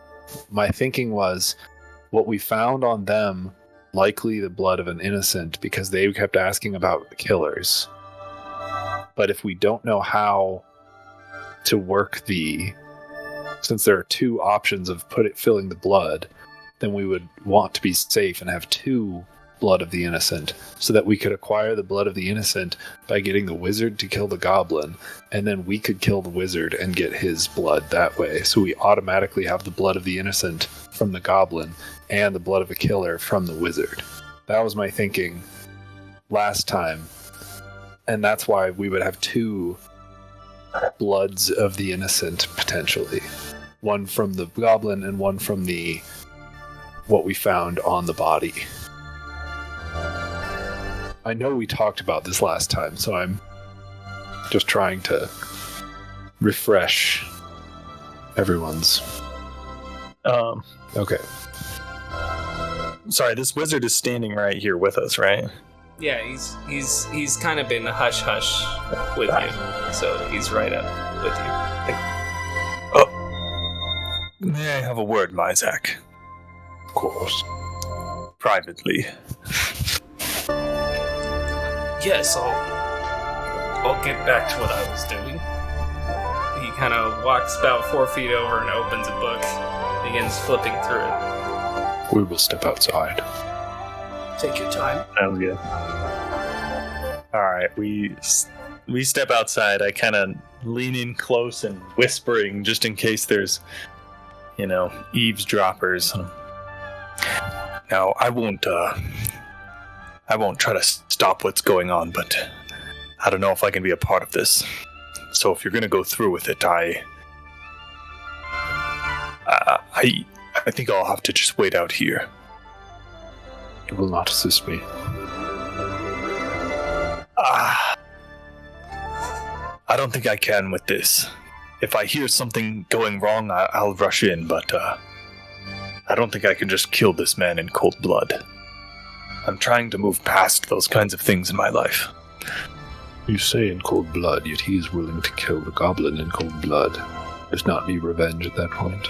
My thinking was what we found on them... likely the blood of an innocent because they kept asking about the killers. But if we don't know how to work since there are two options of filling the blood, then we would want to be safe and have two blood of the innocent so that we could acquire the blood of the innocent by getting the wizard to kill the goblin, and then we could kill the wizard and get his blood that way. So we automatically have the blood of the innocent from the goblin and the blood of a killer from the wizard. That was my thinking last time. And that's why we would have two bloods of the innocent, potentially. One from the goblin and one from what we found on the body. I know we talked about this last time, so I'm just trying to refresh everyone's... Okay. Sorry, this wizard is standing right here with us, right? Yeah, he's kind of been hush hush with you, so he's right up with you. May I have a word, Myzik? Of course. Privately. Yes, I'll get back to what I was doing. He kind of walks about 4 feet over and opens a book, begins flipping through it. We will step outside. Take your time. Sounds good. Alright, we step outside. I kind of lean in close and whispering just in case there's, eavesdroppers. Now, I won't try to stop what's going on, but I don't know if I can be a part of this. So if you're going to go through with it, I think I'll have to just wait out here. You will not assist me. I don't think I can with this. If I hear something going wrong, I'll rush in, but I don't think I can just kill this man in cold blood. I'm trying to move past those kinds of things in my life. You say in cold blood, yet he is willing to kill the goblin in cold blood. Does not be revenge at that point.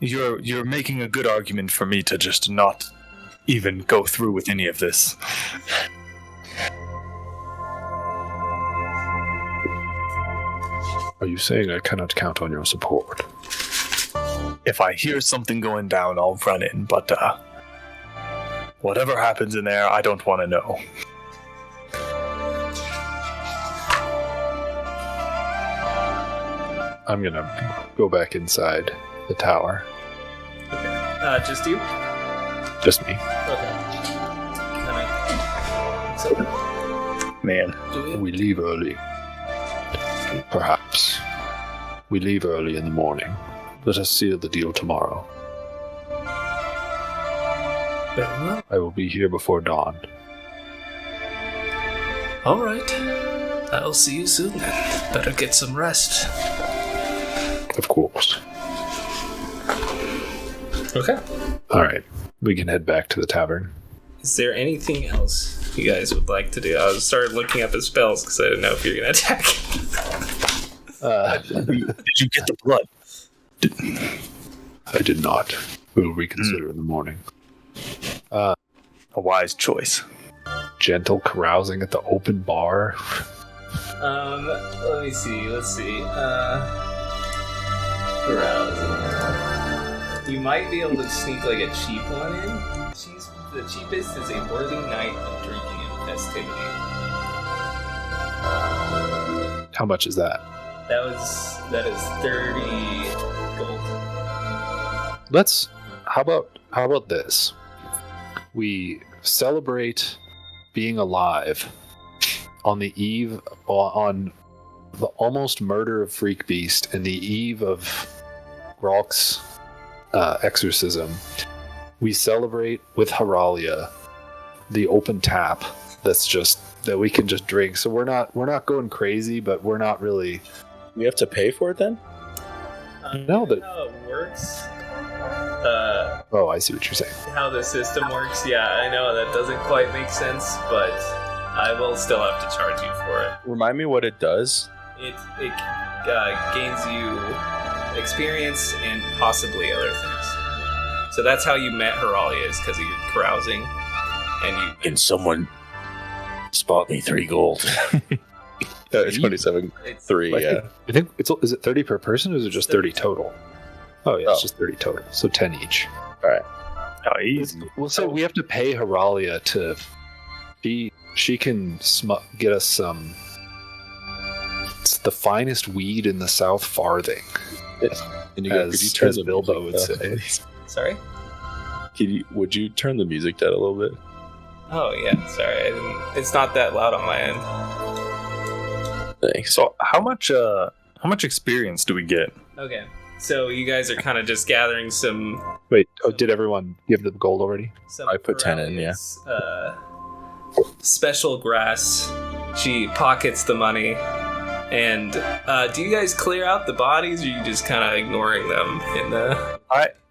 You're making a good argument for me to just not even go through with any of this. Are you saying I cannot count on your support? If I hear something going down, I'll run in, but whatever happens in there, I don't want to know. I'm gonna go back inside the tower. Okay. Just you? Just me. Okay. Kinda. So, Man. do We leave early. Perhaps. We leave early in the morning. Let us seal the deal tomorrow. Very well. I will be here before dawn. All right. I'll see you soon then. Better get some rest. Of course. Okay. All right. We can head back to the tavern. Is there anything else you guys would like to do? I started looking at the spells because I didn't know if you're going to attack. Did you get the blood? I did not. We will reconsider in the morning. A wise choice. Gentle carousing at the open bar. Let me see. Let's see. Carousing. You might be able to sneak like a cheap one in. The cheapest is a worthy night of drinking and festivity. How much is that? That is 30 gold. How about this? We celebrate being alive on the eve on the almost murder of Freak Beast and the eve of Gralk's exorcism. We celebrate with Heralia the open tap that we can just drink. So we're not going crazy, but we're not really. We have to pay for it then? No, how it works. Oh, I see what you're saying. How the system works. Yeah, I know that doesn't quite make sense, but I will still have to charge you for it. Remind me what it does. It gains you experience and possibly other things. So that's how you met Heralia, is because of your carousing, and you. Can someone spot me 3 gold? 27, 3, yeah. I think is it 30 per person, or is it just 30 total? Oh yeah, it's just 30 total. So 10 each. All right. Oh, easy. We'll say we have to pay Heralia to be. She can get us some. It's the finest weed in the South Farthing. And you go, could you turn as the Bilbo would music say. down? Sorry. Would you turn the music down a little bit? Oh yeah, sorry. I didn't. It's not that loud on my end. Thanks. So how much experience do we get? Okay. So you guys are kind of just gathering some. Wait, did everyone give the gold already? Some I put 10 in, yeah. Special grass. She pockets the money. And do you guys clear out the bodies, or are you just kind of ignoring them in the?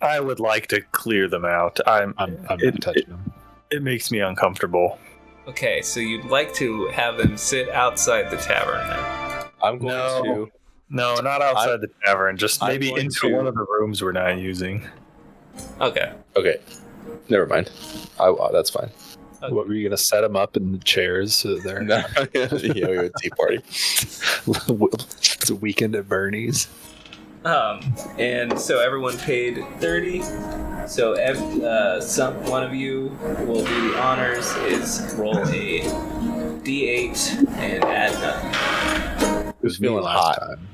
I would like to clear them out. I'm not touching them. It makes me uncomfortable. Okay, so you'd like to have them sit outside the tavern then? I'm going to. No, not outside the tavern. Just I'm maybe going into to- one of the rooms we're not using. Okay. Okay. Never mind. That's fine. What were you gonna set them up in the chairs so they're No. Yeah, we have a tea party. It's a weekend at Bernie's. And so everyone paid 30. So one of you will do the honors is roll a d8 and add nothing. It was me feeling last hot. time.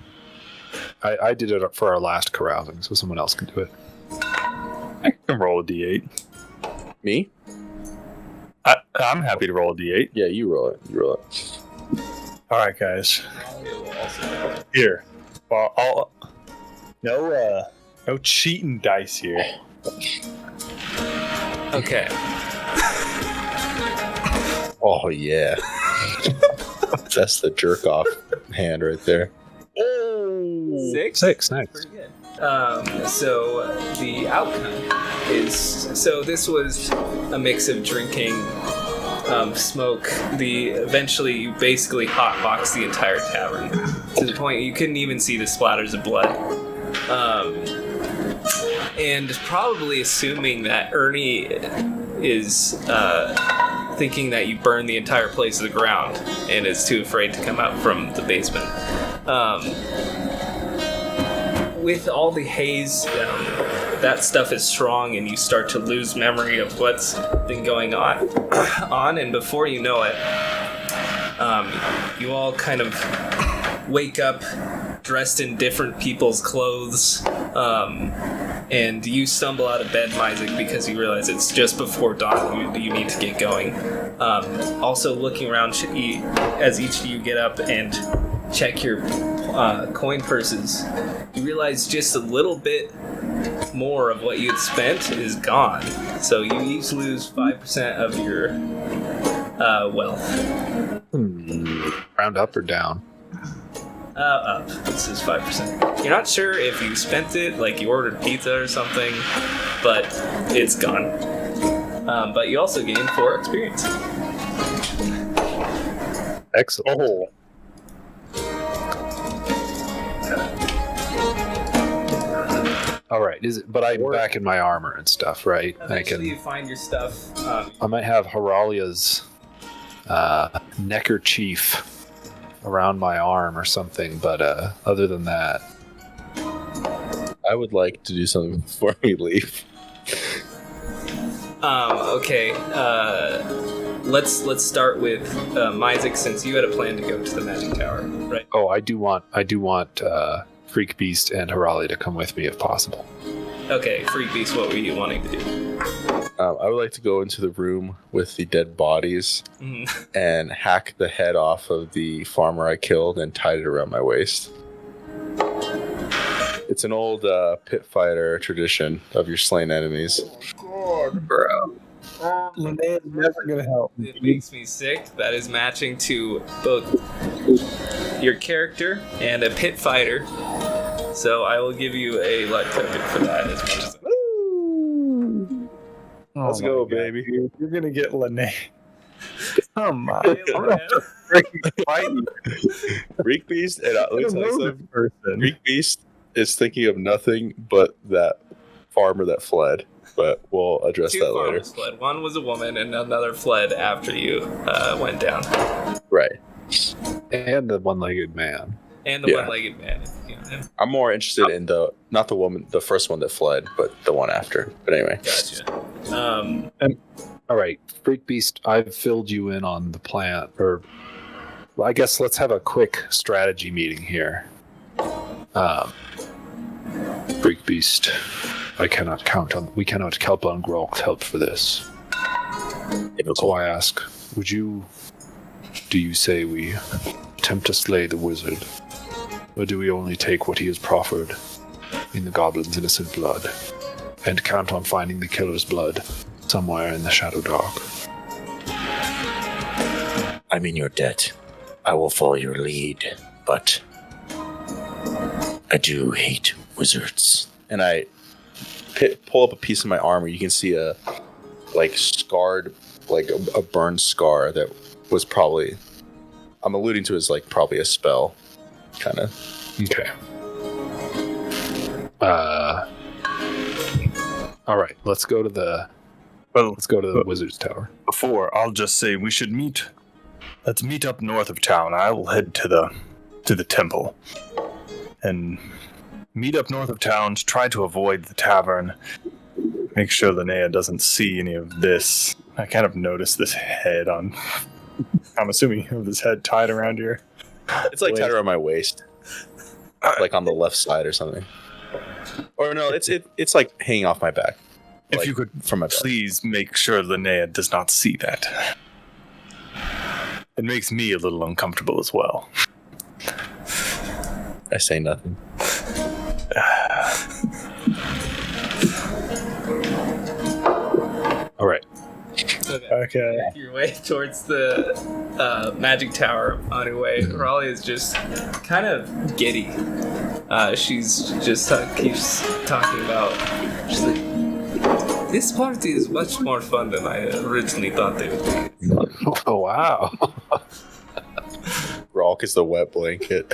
I did it for our last carousing, so someone else can do it. I can roll a d8. Me? I'm happy to roll a d8. Yeah, you roll it. All right, guys. Here. Well, no cheating dice here. Okay. Oh yeah. That's the jerk off hand right there. Six? Nice. Pretty good. So the outcome is, this was a mix of drinking, smoke. Eventually you basically hotbox the entire tavern to the point you couldn't even see the splatters of blood. And probably assuming that Ernie is thinking that you burned the entire place to the ground and is too afraid to come out from the basement. With all the haze, that stuff is strong, and you start to lose memory of what's been going on. And before you know it, you all kind of wake up dressed in different people's clothes, and you stumble out of bed, Isaac, because you realize it's just before dawn. You need to get going. Also, looking around as each of you get up and check your coin purses, you realize just a little bit more of what you had spent is gone. So you each lose 5% of your wealth. Round up or down? Up. This is 5%. You're not sure if you spent it, like you ordered pizza or something, but it's gone. But you also gain 4 experience. Excellent. Oh. All right. But I'm back in my armor and stuff, right? Eventually you find your stuff. I might have Horalia's neckerchief around my arm or something, but other than that, I would like to do something before we leave. Okay. Let's start with Isaac, since you had a plan to go to the Magic Tower, right? oh, I do want Freak Beast and Horalia to come with me if possible. Okay, Freak Beast, what were you wanting to do? I would like to go into the room with the dead bodies and hack the head off of the farmer I killed and tied it around my waist. It's an old pit fighter tradition of your slain enemies. God, bro. Linnea's never gonna help. It makes me sick. That is matching to both your character and a pit fighter. So I will give you a luck token for that as much as Let's go, baby. Dude, you're gonna get Linnea. Come on. Freak Beast, and let me tell you something. Freak Beast is thinking of nothing but that farmer that fled. But we'll address 2 that later. farmers fled. One was a woman, and another fled after you went down. Right. And the one-legged man. And the one-legged man. You know him. I'm more interested in not the woman, the first one that fled, but the one after. But anyway. Gotcha. All right, Freak Beast, I've filled you in on the plan, well, I guess let's have a quick strategy meeting here. Freak Beast, we cannot count on Gralk's help for this. So I ask, do you say we attempt to slay the wizard, or do we only take what he has proffered in the goblin's innocent blood, and count on finding the killer's blood somewhere in the Shadowdark? I'm in your debt. I will follow your lead, but I do hate wizards. And I pull up a piece of my armor. You can see a scarred, a burned scar that was probably, I'm alluding to as probably a spell, kind of. Okay. All right. Let's go to the wizard's tower. Before, I'll just say we should meet. Let's meet up north of town. I will head to the temple and meet up north of town to try to avoid the tavern. Make sure Linnea doesn't see any of this. I kind of noticed this head on. I'm assuming you have this head tied around your. It's tied around my waist, on the left side or something. Or no, it's hanging off my back. If you could, from my back. Please make sure Linnea does not see that. It makes me a little uncomfortable as well. I say nothing. All right. Okay. Make your way towards the magic tower on your way. Raleigh is just kind of giddy. She's just keeps talking about. She's like, this party is much more fun than I originally thought they would be. Oh wow. Gralk is the wet blanket.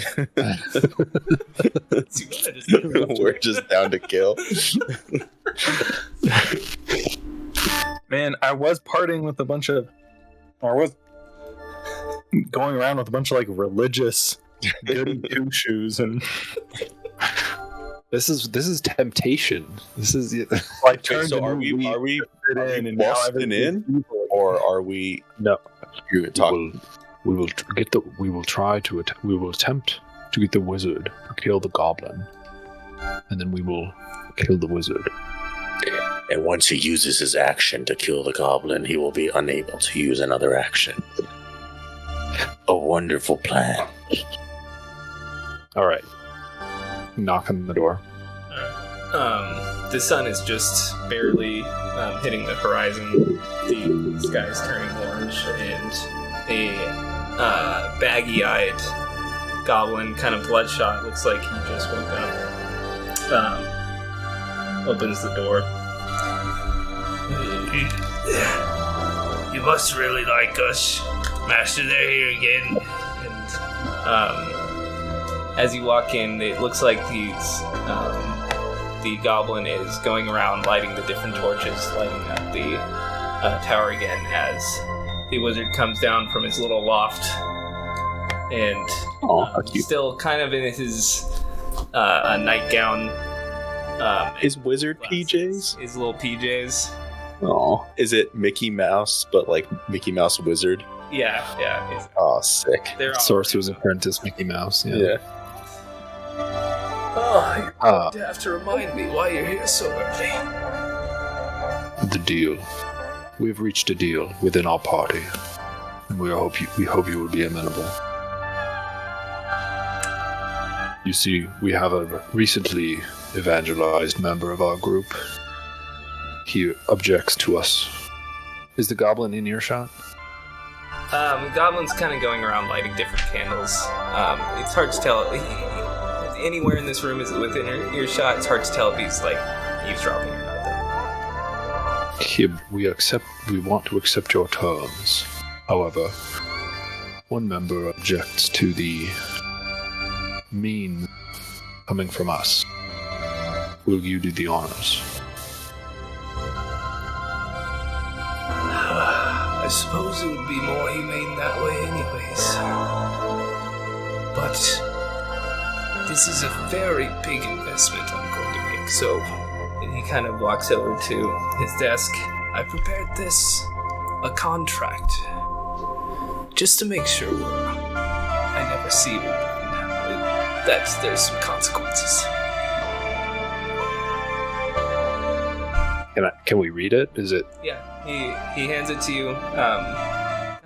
We're just down to kill. Man, I was partying with going around with a bunch of religious goody two shoes, and This is temptation. This is. I turned. So are we busting in, or are we? No. You're talking. We will attempt to get the wizard to kill the goblin, and then we will kill the wizard. And once he uses his action to kill the goblin, he will be unable to use another action. A wonderful plan. All right. Knock on the door. The sun is just barely hitting the horizon. The sky's turning orange, and a baggy-eyed goblin, kind of bloodshot, looks like he just woke up. Opens the door. You must really like us, Master. They're here again. And as you walk in, it looks like the goblin is going around lighting the different torches, lighting up the tower again as the wizard comes down from his little loft and still kind of in his a nightgown. His wizard glasses, PJs? His little PJs. Oh, is it Mickey Mouse, but like Mickey Mouse wizard? Yeah. Oh, sick. They're all Sorcerer's Apprentice Mickey Mouse. Yeah. Oh, you're going to have to remind me why you're here so early. The deal. We've reached a deal within our party, and we hope you will be amenable. You see, we have a recently evangelized member of our group. He objects to us. Is the goblin in earshot? Goblin's kind of going around lighting different candles. It's hard to tell. Anywhere in this room is within earshot. It's hard to tell if he's like eavesdropping or not, though. We want to accept your terms. However, one member objects to the mean coming from us. Will you do the honors? I suppose it would be more humane that way anyways. But this is a very big investment I'm going to make, so... And he kind of walks over to his desk. I prepared a contract. Just to make sure I never see you. That there's some consequences. Can we read it? Is it? Yeah, he hands it to you.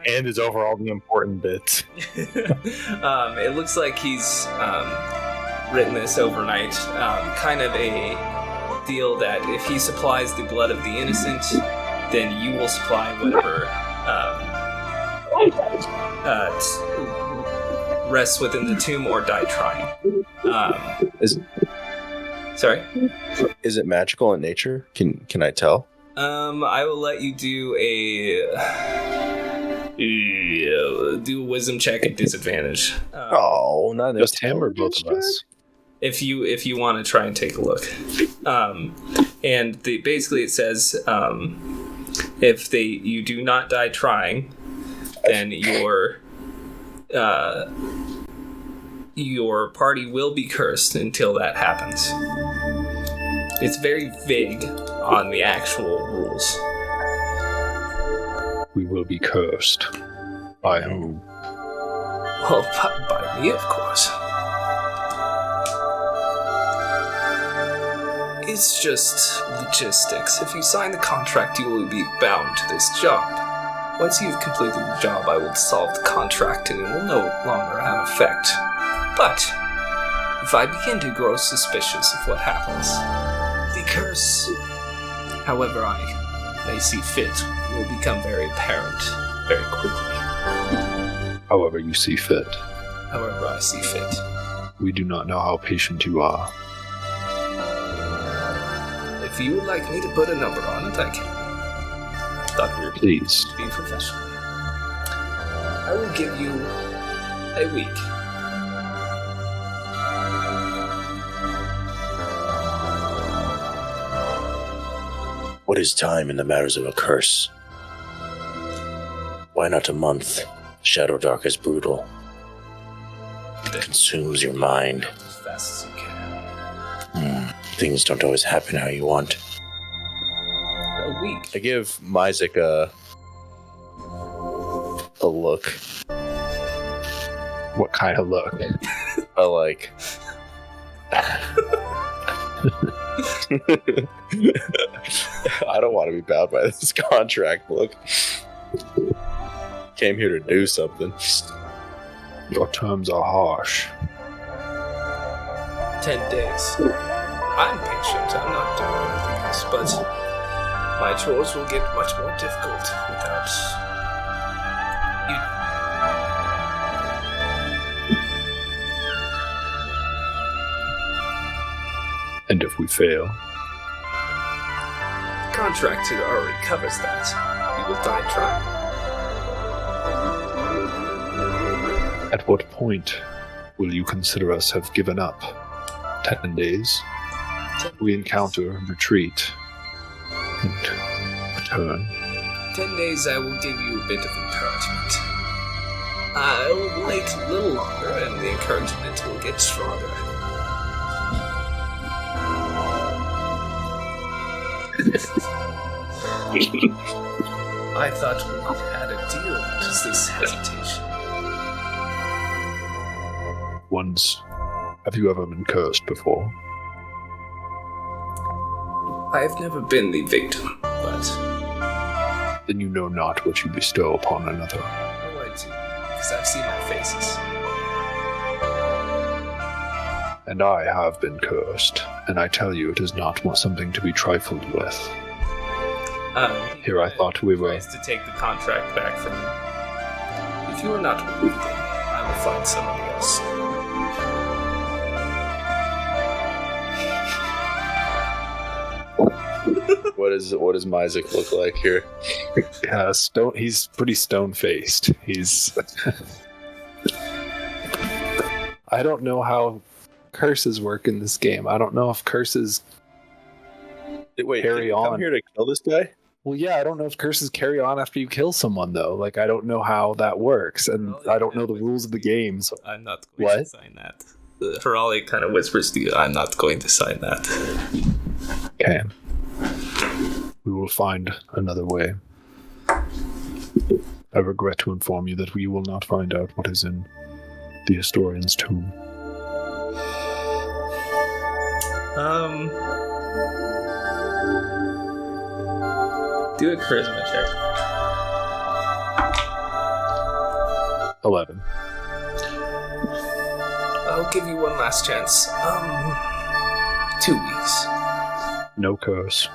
And is over all the important bits. It looks like he's written this overnight. Kind of a deal that if he supplies the blood of the innocent, then you will supply whatever rests within the tomb or die trying. Sorry? Is it magical in nature? Can I tell? I will let you do a wisdom check at disadvantage. Not Just him or both of us? If you want to try and take a look. And basically it says if you do not die trying, then your party will be cursed until that happens. It's very vague on the actual rules. We will be cursed. By whom? Well, by me, of course. It's just logistics. If you sign the contract, you will be bound to this job. Once you've completed the job, I will dissolve the contract and it will no longer have effect. But if I begin to grow suspicious of what happens, the curse, however I may see fit, will become very apparent very quickly. However you see fit. However I see fit. We do not know how patient you are. If you would like me to put a number on it, I can. Thought we were Please. to be professional. I will give you a week. What is time in the matters of a curse? Why not a month? Shadowdark is brutal. It consumes your mind. As fast as you can. Things don't always happen how you want. A week. I give Myzik a look. What kind of look? A like. I don't want to be bound by this contract. Look, came here to do something. Your terms are harsh. 10 days. I'm patient. I'm not doing anything else, but my chores will get much more difficult without you. And if we fail, The contract already covers that. We will die trying. at what point will you consider us have given up? 10 days? We encounter, retreat, and return. 10 days I will give you a bit of encouragement. I will wait a little longer and the encouragement will get stronger. I thought we had a deal. What is this hesitation? Once, have you ever been cursed before? I have never been the victim, but Then you know not what you bestow upon another. oh, I do, because I've seen their faces. And I have been cursed, and I tell you it is not something to be trifled with. Here I thought we were... Tries to take the contract back from you. If you are not willing, then I will find somebody else. What does Myzik look like here? Yeah, he's pretty stone-faced. He's... I don't know how curses work in this game. I don't know if curses... Wait, Carry did you come on. here to kill this guy? Well, yeah, I don't know if curses carry on after you kill someone, though. Like, I don't know how that works, and Well, I don't know the rules of the game, so... I'm not going to sign that. Harali kind of whispers to you, I'm not going to sign that. Okay. We will find another way. I regret to inform you that we will not find out what is in the historian's tomb. Do a charisma check. 11. I'll give you one last chance. 2 weeks. No curse.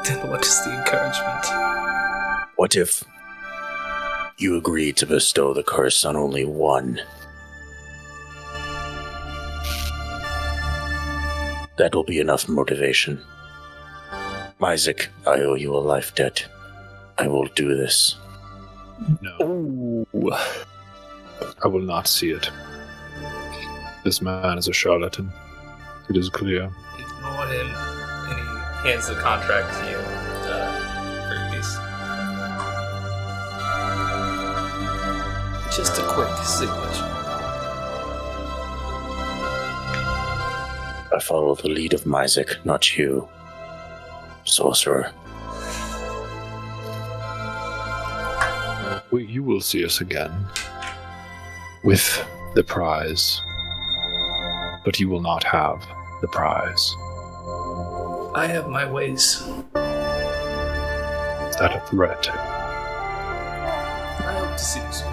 Then what is the encouragement? What if you agree to bestow the curse on only one? That will be enough motivation. Myzik, I owe you a life debt. I will do this. No. Ooh. I will not see it. This man is a charlatan. It is clear. Ignore him. And he hands the contract to you, Freakbeast. Just a quick signature. I follow the lead of Myzik, not you, sorcerer. You will see us again. With the prize. But you will not have the prize. I have my ways. Is that a threat? I hope to see you soon.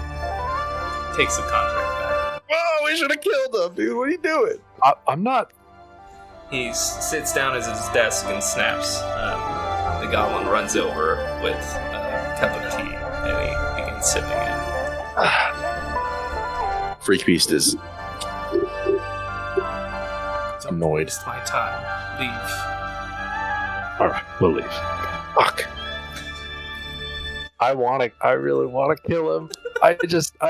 Takes the contract back. Oh, we should have killed him, dude. What are you doing? I'm not... He sits down at his desk and snaps. The goblin runs over with a cup of tea, and he begins sipping it. Freakbeast is annoyed. It's my time. Leave. Alright, we'll leave. Fuck. I really want to kill him. I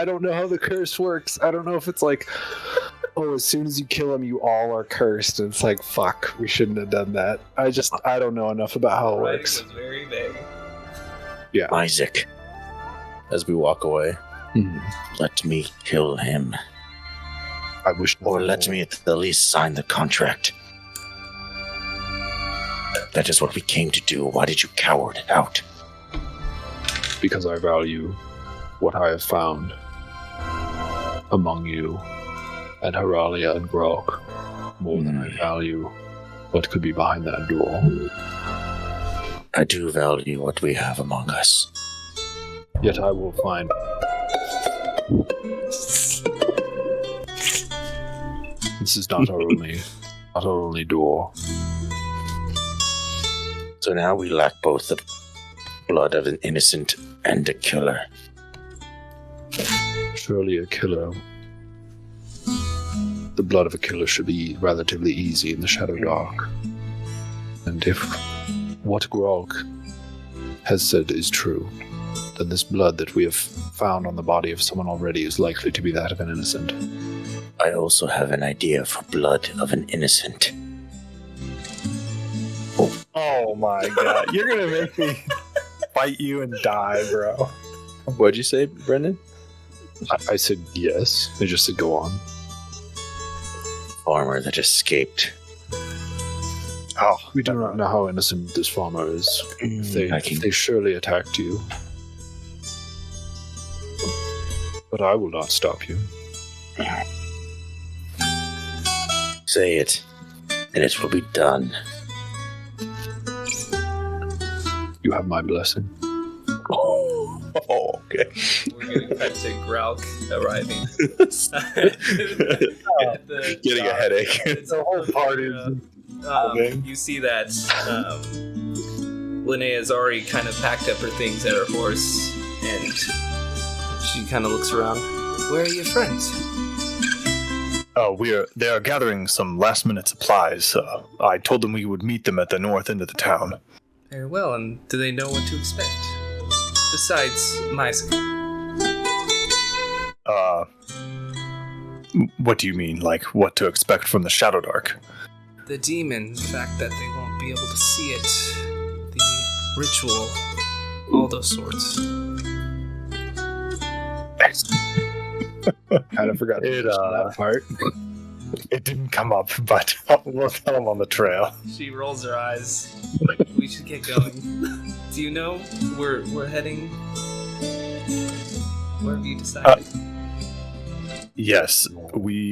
don't know how the curse works. I don't know if it's like, oh, as soon as you kill him, you all are cursed. And it's like, fuck, we shouldn't have done that. I don't know enough about how it Writing works. was very vague. Yeah. Myzik, As we walk away, let me kill him. I wish... Or let me at the least sign the contract. That is what we came to do. Why did you cower it out? Because I value what I have found among you and Heralia and Gralk. more than I value what could be behind that door. I do value what we have among us. Yet I will find. This is not our only door. So now we lack both the blood of an innocent and a killer. Surely a killer. The blood of a killer should be relatively easy in the Shadowdark. And if what Gralk has said is true, then this blood that we have found on the body of someone already is likely to be that of an innocent. I also have an idea for blood of an innocent. Oh my god. You're gonna make me fight you and die, bro. What'd you say, Brendan? I said yes. I just said go on. Farmer that escaped. Oh, We do not know how innocent this farmer is. They surely attacked you. But I will not stop you. Say it, and it will be done. You have my blessing. Oh, okay. We're gonna cut to Gralk arriving. Getting a headache. the whole party is You see that Linnea's already kind of packed up her things at her horse, and she kind of looks around. Where are your friends? Oh, they are gathering some last-minute supplies. I told them we would meet them at the north end of the town. Very well, and do they know what to expect? Besides Mysic. What do you mean? Like, what to expect from the Shadowdark? The demon, the fact that they won't be able to see it, the ritual, all those sorts. Kind of forgot to mention that part. It didn't come up, but we'll tell them on the trail. She rolls her eyes. We should get going. Do you know where we're heading? Where have you decided? Yes,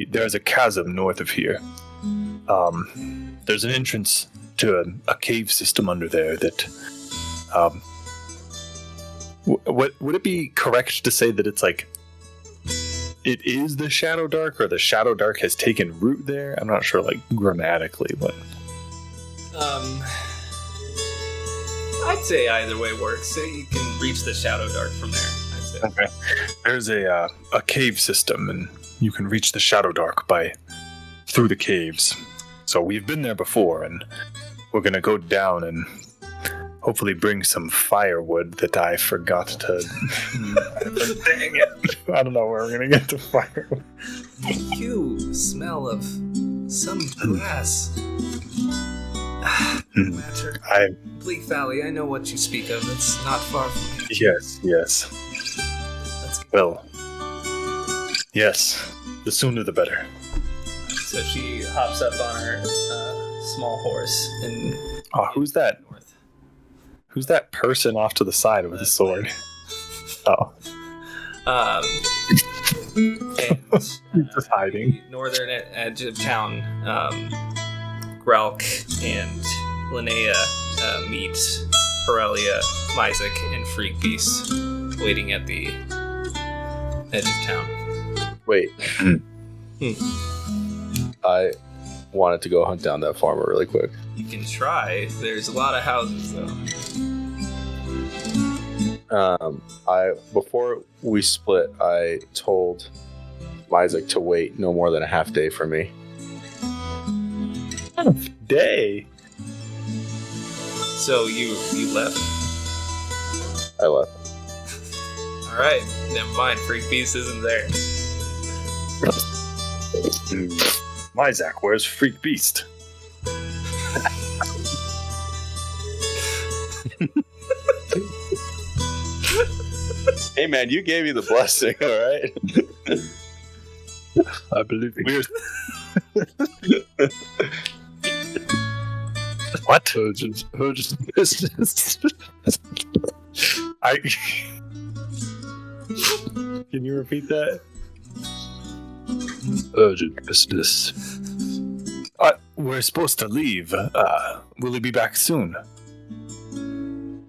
there's a chasm north of here. There's an entrance to a cave system under there that. Would it be correct to say that it's like it is the Shadowdark, or the Shadowdark has taken root there? I'm not sure, like grammatically, but I'd say either way works. So you can reach the Shadowdark from there. I'd say. okay. There's a cave system, and you can reach the Shadowdark through the caves. So we've been there before, and we're gonna go down and hopefully bring some firewood that I forgot to. Dang it! I don't know where we're gonna get the firewood. You smell of some grass. Matter. Bleak Valley, I know what you speak of. It's not far from here. Yes. Let's go. Well, yes. The sooner the better. So she hops up on her small horse and Oh, who's that? north. Who's that person off to the side with the sword? Oh, And just hiding. the northern edge of town, Gralk and Linnea meet Aurelia, Mysic, and Freak Beast waiting at the edge of town. Wait. I wanted to go hunt down that farmer really quick. You can try. There's a lot of houses, though. Before we split, I told Mysic to wait no more than a half day for me. Day. So you left? I left. Alright, never mind. Freak Beast isn't there. Myzak, where's Freak Beast? Hey man, you gave me the blessing, alright? I believe it. What? Urgent business. Can you repeat that? Urgent business. We're supposed to leave. Will he be back soon?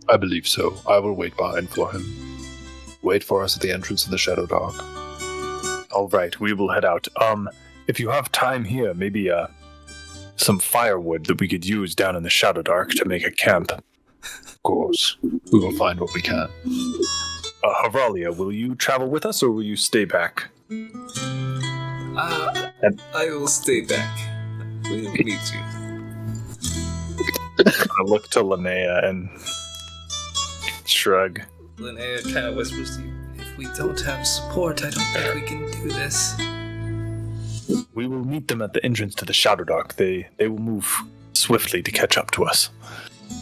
I believe so. I will wait behind for him. Wait for us at the entrance of the Shadowdark. All right, we will head out. If you have time here, maybe some firewood that we could use down in the Shadowdark to make a camp. Of course. We will find what we can. Haralia, will you travel with us or will you stay back? I will stay back. We will meet you. I look to Linnea and shrug. Linnea kind of whispers to you, if we don't have support, I don't think we can do this. We will meet them at the entrance to the Shadowdark. They will move swiftly to catch up to us.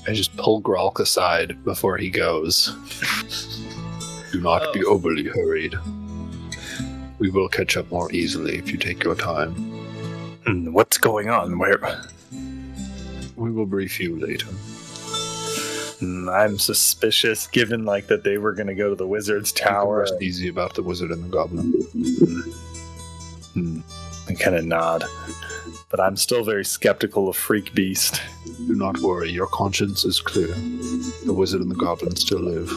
I just pull Gralk aside before he goes. Do not be overly hurried. We will catch up more easily if you take your time. What's going on? Where? We will brief you later. I'm suspicious, given that they were going to go to the wizard's tower. Rest easy about the wizard and the goblin. I kind of nod, but I'm still very skeptical of Freak Beast. Do not worry, your conscience is clear. The wizard and the goblin still live.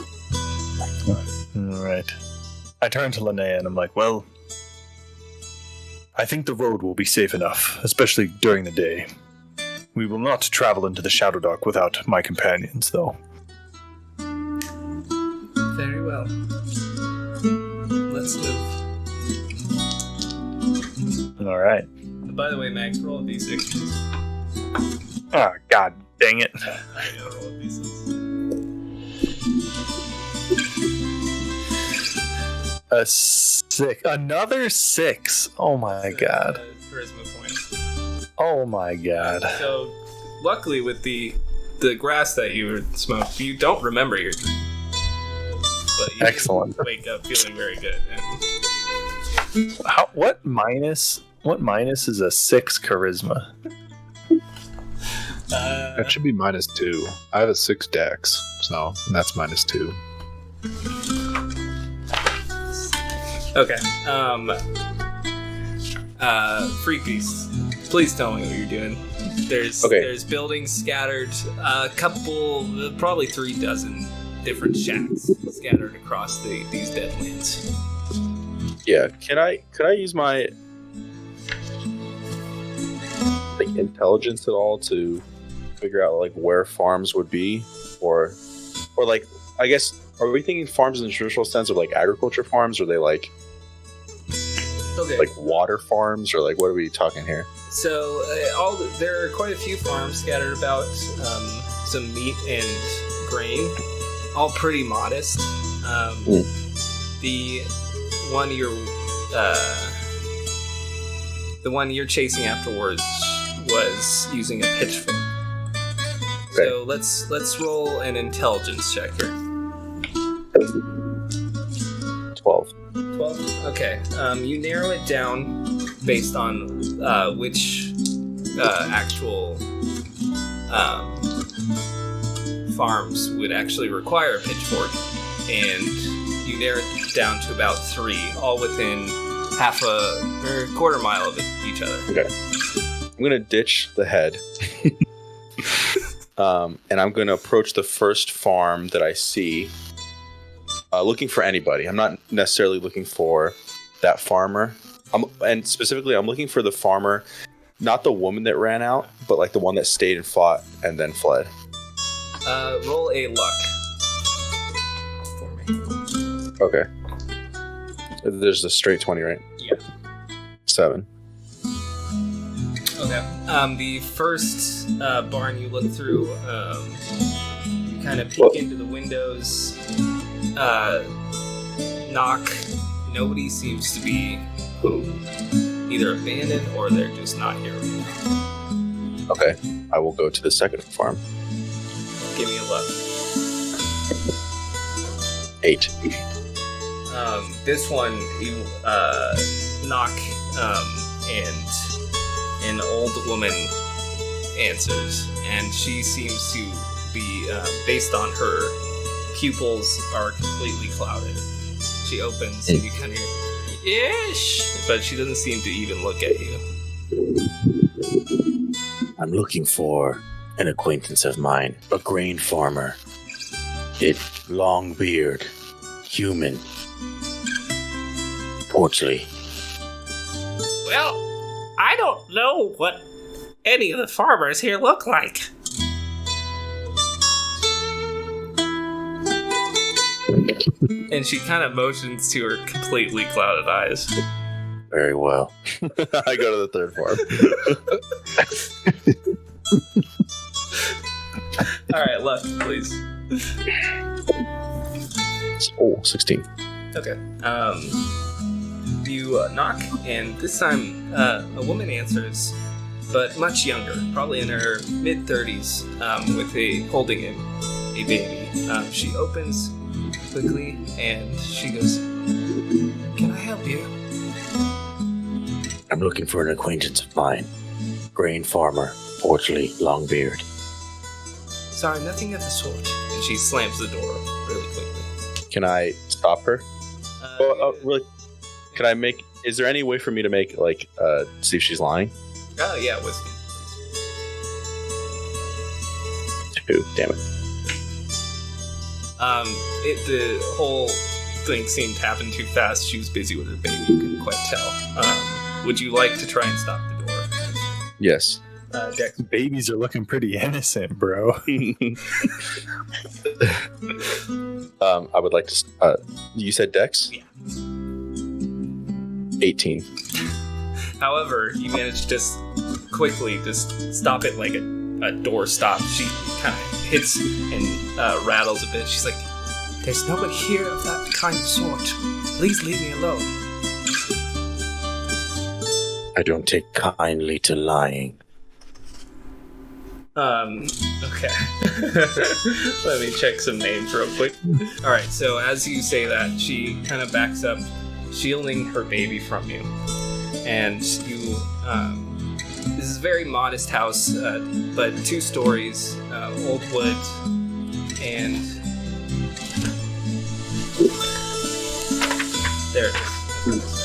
All right. I turn to Linnea and I'm like, well, I think the road will be safe enough, especially during the day. We will not travel into the Shadowdark without my companions, though. Very well. Let's move. All right. By the way, Max, roll a d6, please. Oh, god dang it. I know, roll a d6. A 6. Another 6. Oh my god. Charisma point. Oh my god. So, luckily with the grass that you smoked, you don't remember your dream. But you Excellent. Wake up feeling very good. And What minus is a 6 charisma? That should be -2. I have a 6 dex, so that's -2. Okay. Freak Beast, please tell me what you're doing. There's buildings scattered, a couple, probably 3 dozen different shacks scattered across these deadlands. Yeah, could I use my intelligence at all to figure out where farms would be, or I guess, are we thinking farms in the traditional sense of agriculture farms, or are they Okay. water farms, or what are we talking here? So there are quite a few farms scattered about, some meat and grain, all pretty modest. The one you're chasing afterwards was using a pitchfork. Okay. So let's roll an intelligence check here. 12. 12? Okay. You narrow it down based on which actual farms would actually require a pitchfork, and you narrow it down to about 3, all within half or quarter mile of each other. Okay. I'm going to ditch the head. And I'm going to approach the first farm that I see, looking for anybody. I'm not necessarily looking for that farmer. And specifically, I'm looking for the farmer, not the woman that ran out, but the one that stayed and fought and then fled. Roll a luck for me. Okay. There's a straight 20, right? Yeah. 7. Okay. The first barn you look through, you kind of peek into the windows, knock. Nobody seems to be home. Either abandoned or they're just not here right now. Okay. I will go to the second farm. Give me a luck. 8. This one, you knock, and an old woman answers, and she seems to be, based on her pupils, are completely clouded. She opens, and you kind of hear, ish, but she doesn't seem to even look at you. I'm looking for an acquaintance of mine, a grain farmer. Long beard, human, portly. Well, I don't know what any of the farmers here look like. And she kind of motions to her completely clouded eyes. Very well. I go to the third farm. All right, left, please. 16. Okay. You knock, and this time a woman answers, but much younger, probably in her mid-30s, holding a baby. She opens quickly, and she goes, "Can I help you?" I'm looking for an acquaintance of mine, grain farmer, portly, long beard. Sorry, nothing of the sort. And she slams the door really quickly. Can I stop her? Really? Can I make? Is there any way for me to make see if she's lying? Oh yeah, wisdom. 2. Damn it. The whole thing seemed to happen too fast. She was busy with her baby. You couldn't quite tell. Would you like to try and stop the door? Yes. Dex. Babies are looking pretty innocent, bro. I would like to. You said Dex? Yeah. 18. However, you managed to just quickly just stop it like a door stop. She kind of hits and rattles a bit. She's like, "There's nobody here of that kind of sort. Please leave me alone." I don't take kindly to lying. Okay. Let me check some names real quick. Alright, so as you say that, she kind of backs up, shielding her baby from you. And you, this is a very modest house, but 2 stories, old wood, and there it is.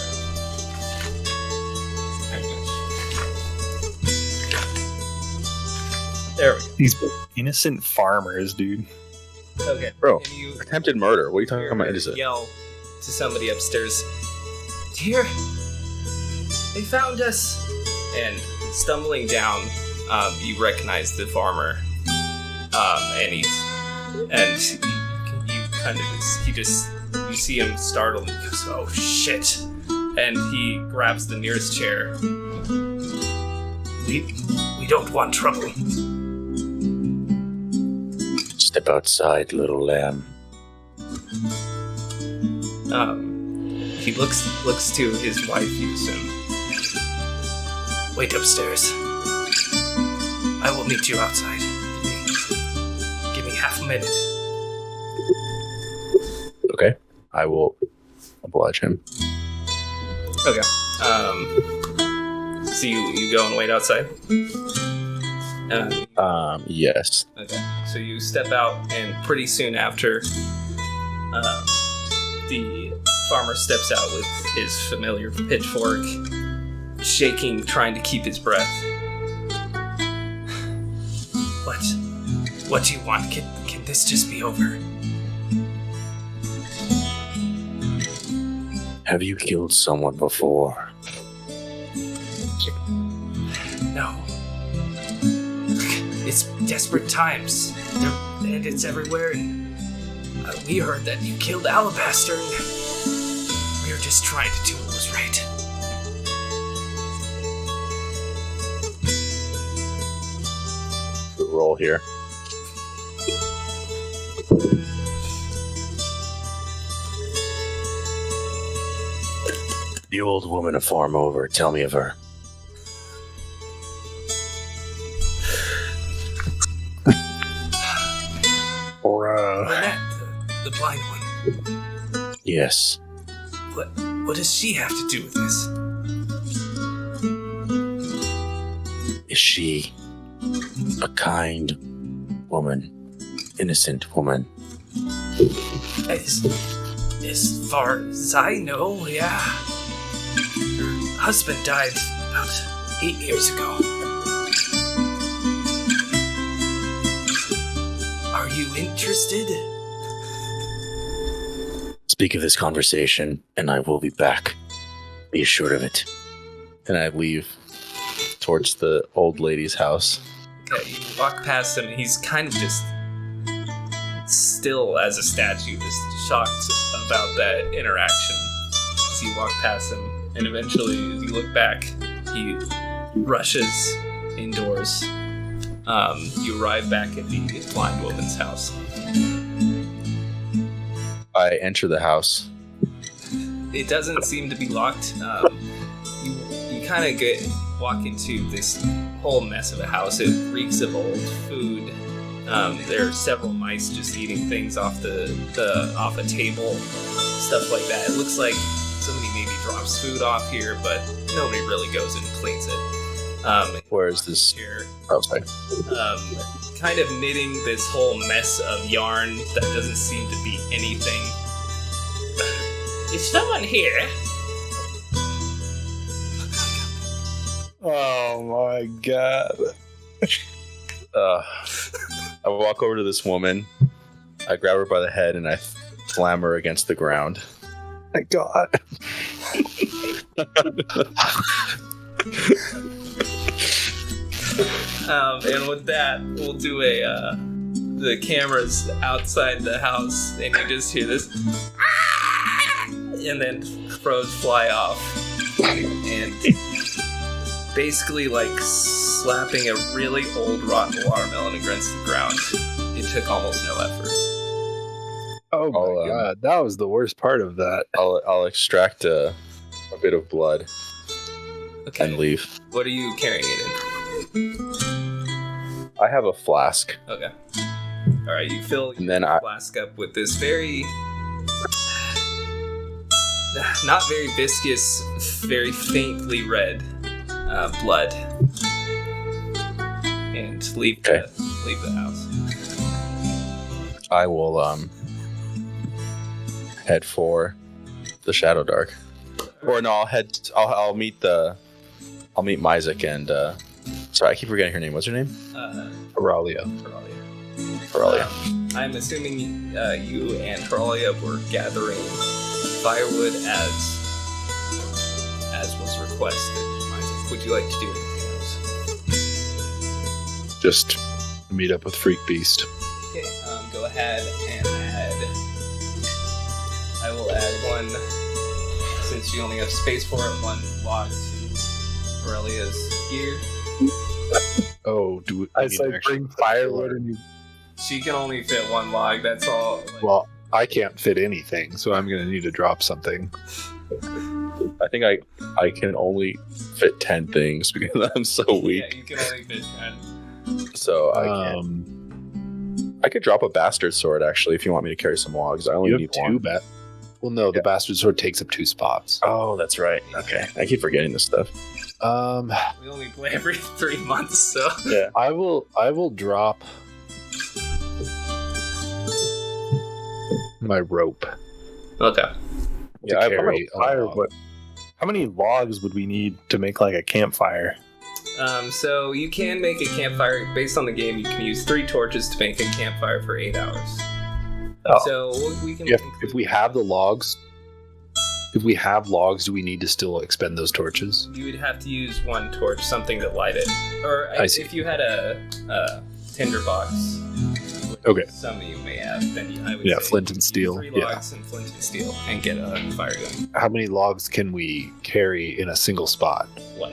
There we go. These innocent farmers, dude. Okay. Bro, And you attempted murder. What are you talking hear about? her Innocent? yell to somebody upstairs, "Dear, they found us!" And stumbling down, you recognize the farmer, and you kind of you see him startled. And he goes, "Oh shit!" And he grabs the nearest chair. We don't want trouble. Step outside, little lamb. He looks to his wife, you assume. "Wait upstairs. I will meet you outside. Give me half a minute." Okay. I will oblige him. Okay. So you go and wait outside? Yes. Okay. So you step out, and pretty soon after, the farmer steps out with his familiar pitchfork, shaking, trying to keep his breath. What do you want? Can this just be over? Have you killed someone before? No. It's desperate times. There are bandits everywhere, and we heard that you killed Alabaster, and we were just trying to do what was right. Roll here. The old woman a farm over. Tell me of her. Lynette, the blind one. Yes. What does she have to do with this? Is she a kind woman? Innocent woman? As far as I know, yeah. Her husband died about 8 years ago. you interested? Speak of this conversation, and I will be back. Be assured of it. And I leave towards the old lady's house. Okay, you walk past him, and he's kind of just still as a statue, just shocked about that interaction. As you walk past him, and eventually, as you look back, he rushes indoors. You arrive back at the blind woman's house. I enter the house. It doesn't seem to be locked. You kind of walk into this whole mess of a house. It reeks of old food. There are several mice just eating things off off a table, stuff like that. It looks like somebody maybe drops food off here, but nobody really goes and cleans it. Where is this? Here, Oh, sorry. kind of knitting this whole mess of yarn that doesn't seem to be anything. Is someone here? Oh my god. I walk over to this woman. I grab her by the head and I slam her against the ground. My god. And with that, we'll do the cameras outside the house, and you just hear this, and then crows fly off, and basically like slapping a really old rotten watermelon against the ground. It took almost no effort. Oh my god, that was the worst part of that. I'll extract a bit of blood Okay. and leave. What are you carrying it in? I have a flask. Okay. All right, you fill And your then I- flask up with this very, not very viscous, very faintly red blood, and leave the house. I will head for the Shadowdark. Or no, I'll meet Myzik and sorry, I keep forgetting her name. What's her name? Aralia. Aurelia. I'm assuming you and Aurelia were gathering firewood as was requested. Would you like to do anything else? Just meet up with Freak Beast. Okay, go ahead and add. I will add one, since you only have space for it, one log to Aurelia's gear. Oh, do I I say bring firewood and you. She can only fit one log, that's all. Well, I can't fit anything, so I'm gonna need to drop something. I think I can only fit 10 things because I'm so yeah, weak. you can only fit 10. So I could drop a bastard sword actually if you want me to carry some logs. I only You need have one. two Well, no, the bastard sword takes up 2 spots. Oh, that's right. Okay, I keep forgetting this stuff. We only play every 3 months, so. Yeah. I will drop my rope. Okay. Yeah, I have carry a log. Firewood. How many logs would we need to make like a campfire? So you can make a campfire. Based on the game, you can use 3 torches to make a campfire for 8 hours. Oh. So we can. If we have the logs, do we need to still expend those torches? You would have to use 1 torch, something to light it. Or I see. if you had a tinderbox, Okay. some of you may have, then I would Yeah, say flint and use steel, 3 yeah. logs and flint and steel, and get a fire going. How many logs can we carry in a single spot? 1.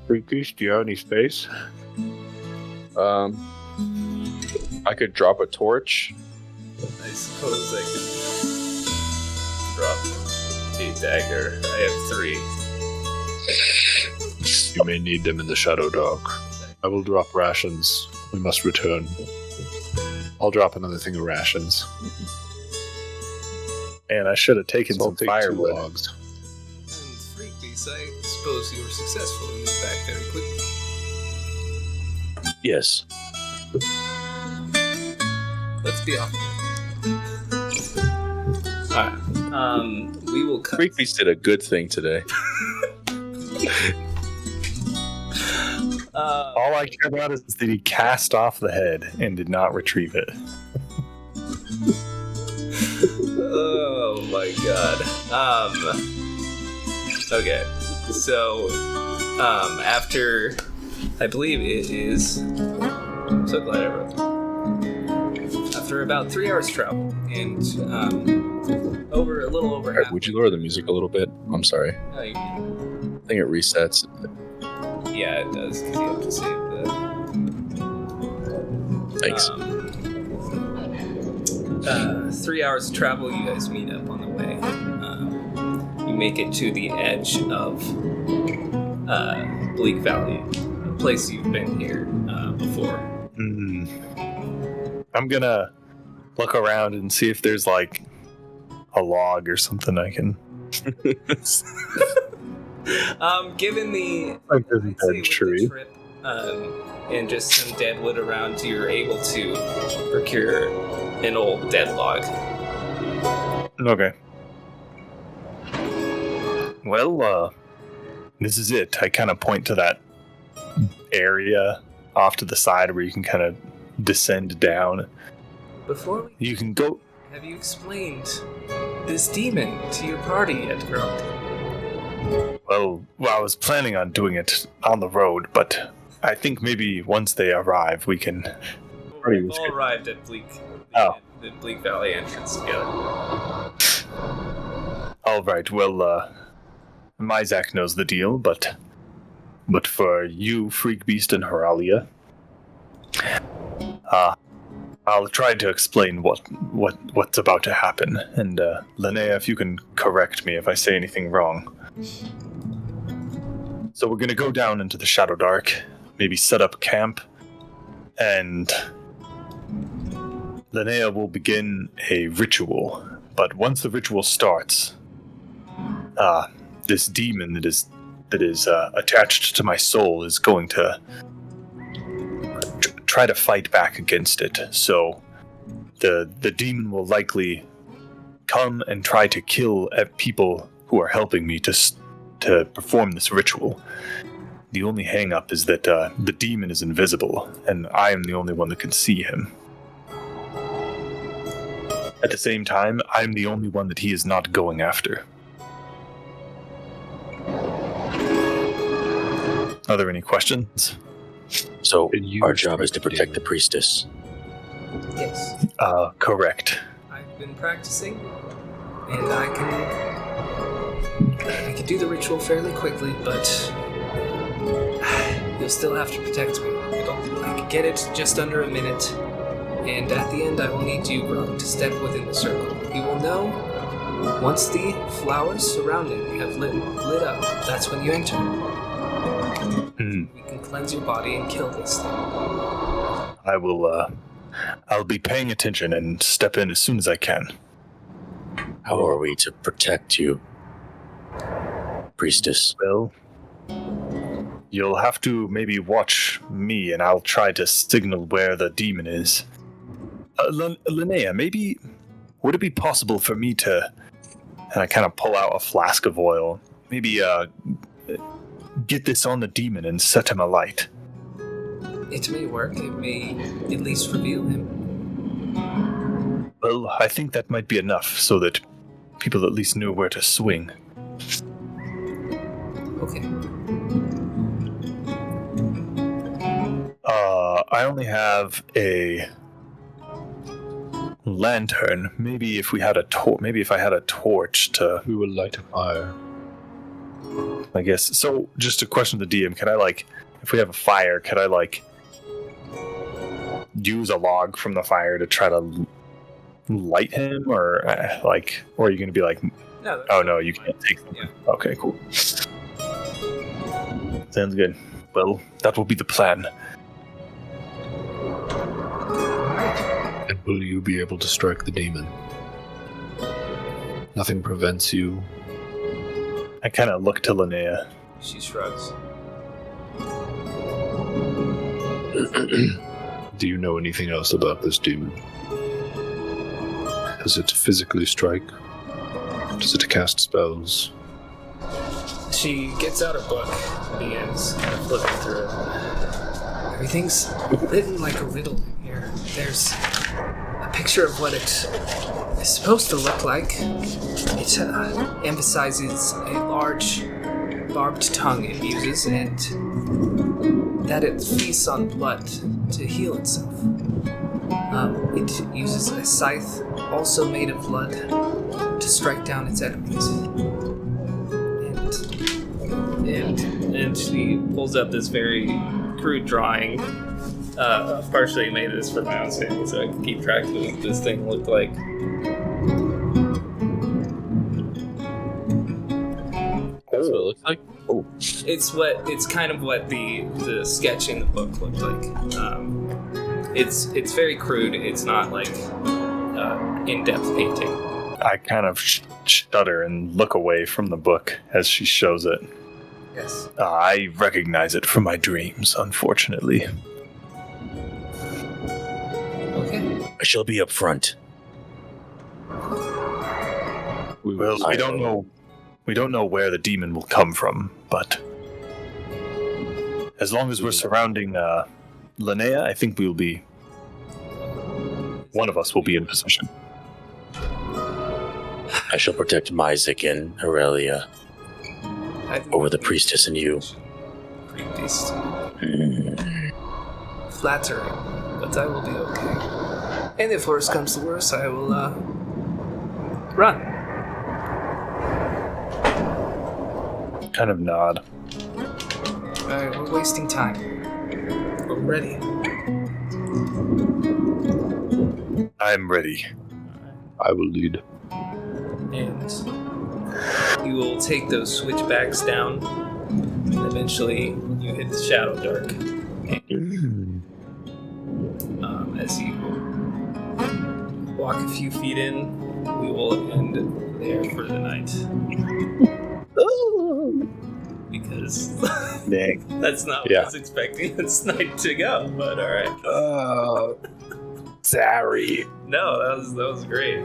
Freak Beast, do you have any space? I could drop a torch. I suppose I could drop a dagger. I have 3. You may need them in the Shadowdark. I will drop rations. We must return. I'll drop another thing of rations. And I should have taken So I'll some take 2 firewood. logs. And Freak Beast, I suppose you were successful. You moved back very quickly. Yes. Let's be off. Alright. We will cut. Freak Beast did a good thing today. All I care about is that he cast off the head and did not retrieve it. Oh my god. Okay. So, after, I believe it is, I'm so glad I wrote that. After about 3 hours travel, and, a little over half. Would you lower the music a little bit? I'm sorry. No, you I think it resets. yeah, it does, because you have to save the... Thanks. 3 hours of travel, you guys meet up on the way. You make it to the edge of Bleak Valley, a place you've been here before. I'm gonna look around and see if there's like a log or something I can. Given the Like there's a I'd say dead with tree. the trip, and just some dead wood around, you're able to procure an old dead log. Okay. Well, this is it. I kind of point to that area off to the side where you can kind of descend down. Before we You can go. have you explained this demon to your party at Gralk? Well, I was planning on doing it on the road, but I think maybe once they arrive, we can. We've all arrived at the Bleak Valley entrance together. All right. Well, Myzak knows the deal, but for you, Freak Beast and Horalia, I'll try to explain what's about to happen. And Linnea, if you can correct me if I say anything wrong. So we're gonna go down into the Shadowdark, maybe set up camp, and Linnea will begin a ritual. But once the ritual starts, this demon that is attached to my soul is going to try to fight back against it. So the demon will likely come and try to kill people who are helping me to perform this ritual. The only hang-up is that the demon is invisible, and I am the only one that can see him. At the same time, I'm the only one that he is not going after. Are there any questions? So And you our job is to strike the protect the demon. priestess. Yes, Correct. I've been practicing, and I can do the ritual fairly quickly, but you'll still have to protect me. I can get it just under a minute, and at the end I will need you, Gralk, to step within the circle. You will know once the flowers surrounding you have lit up. That's when you enter. Hmm. We can cleanse your body and kill this thing. I will, I'll be paying attention and step in as soon as I can. How are we to protect you, priestess? Well, you'll have to maybe watch me, and I'll try to signal where the demon is. Linnea, maybe would it be possible for me to, and I kind of pull out a flask of oil, maybe get this on the demon and set him alight? It may work. It may at least reveal him. Well, I think that might be enough so that people at least knew where to swing. Okay. I only have a lantern. Maybe if we had maybe if I had a torch to, We will light a fire. I guess. So, just a question to the DM: can I if we have a fire, could I use a log from the fire to try to light him, or or are you going to be like, No, that's oh no, you can't take them? Yeah. Okay, cool. Sounds good. Well, that will be the plan. And will you be able to strike the demon? Nothing prevents you. I kind of look to Linnea. She shrugs. Do you know anything else about this demon? Does it physically strike? Does it cast spells? She gets out her book and begins kind of flipping through it. Everything's written like a riddle here. There's a picture of what it is supposed to look like. It emphasizes a large barbed tongue it uses, and that it feasts on blood to heal itself. It uses a scythe, also made of blood, to strike down its enemies. And she pulls up this very crude drawing. Partially made this for my own sake, so I can keep track of what this thing looked like. That's what it looks like. Oh, It's kind of what the sketch in the book looked like. It's very crude. It's not like in-depth painting. I kind of shudder and look away from the book as she shows it. Yes. I recognize it from my dreams, unfortunately. Okay. I shall be up front. Well, we don't know. We don't know where the demon will come from, but as long as we're surrounding Linnea, I think we will be. One of us will be in position. I shall protect Myzik and Aurelia over the priestess and you. Priest. Flattering, but I will be okay. And if worse comes to worse, I will run. Kind of nod. Alright, we're wasting time. We're ready. I'm ready. I will lead. And you will take those switchbacks down, and eventually you hit the Shadowdark. As you walk a few feet in, we will end there for the night. Because that's not what I was expecting this night to go, but alright. Sorry. No, that was great.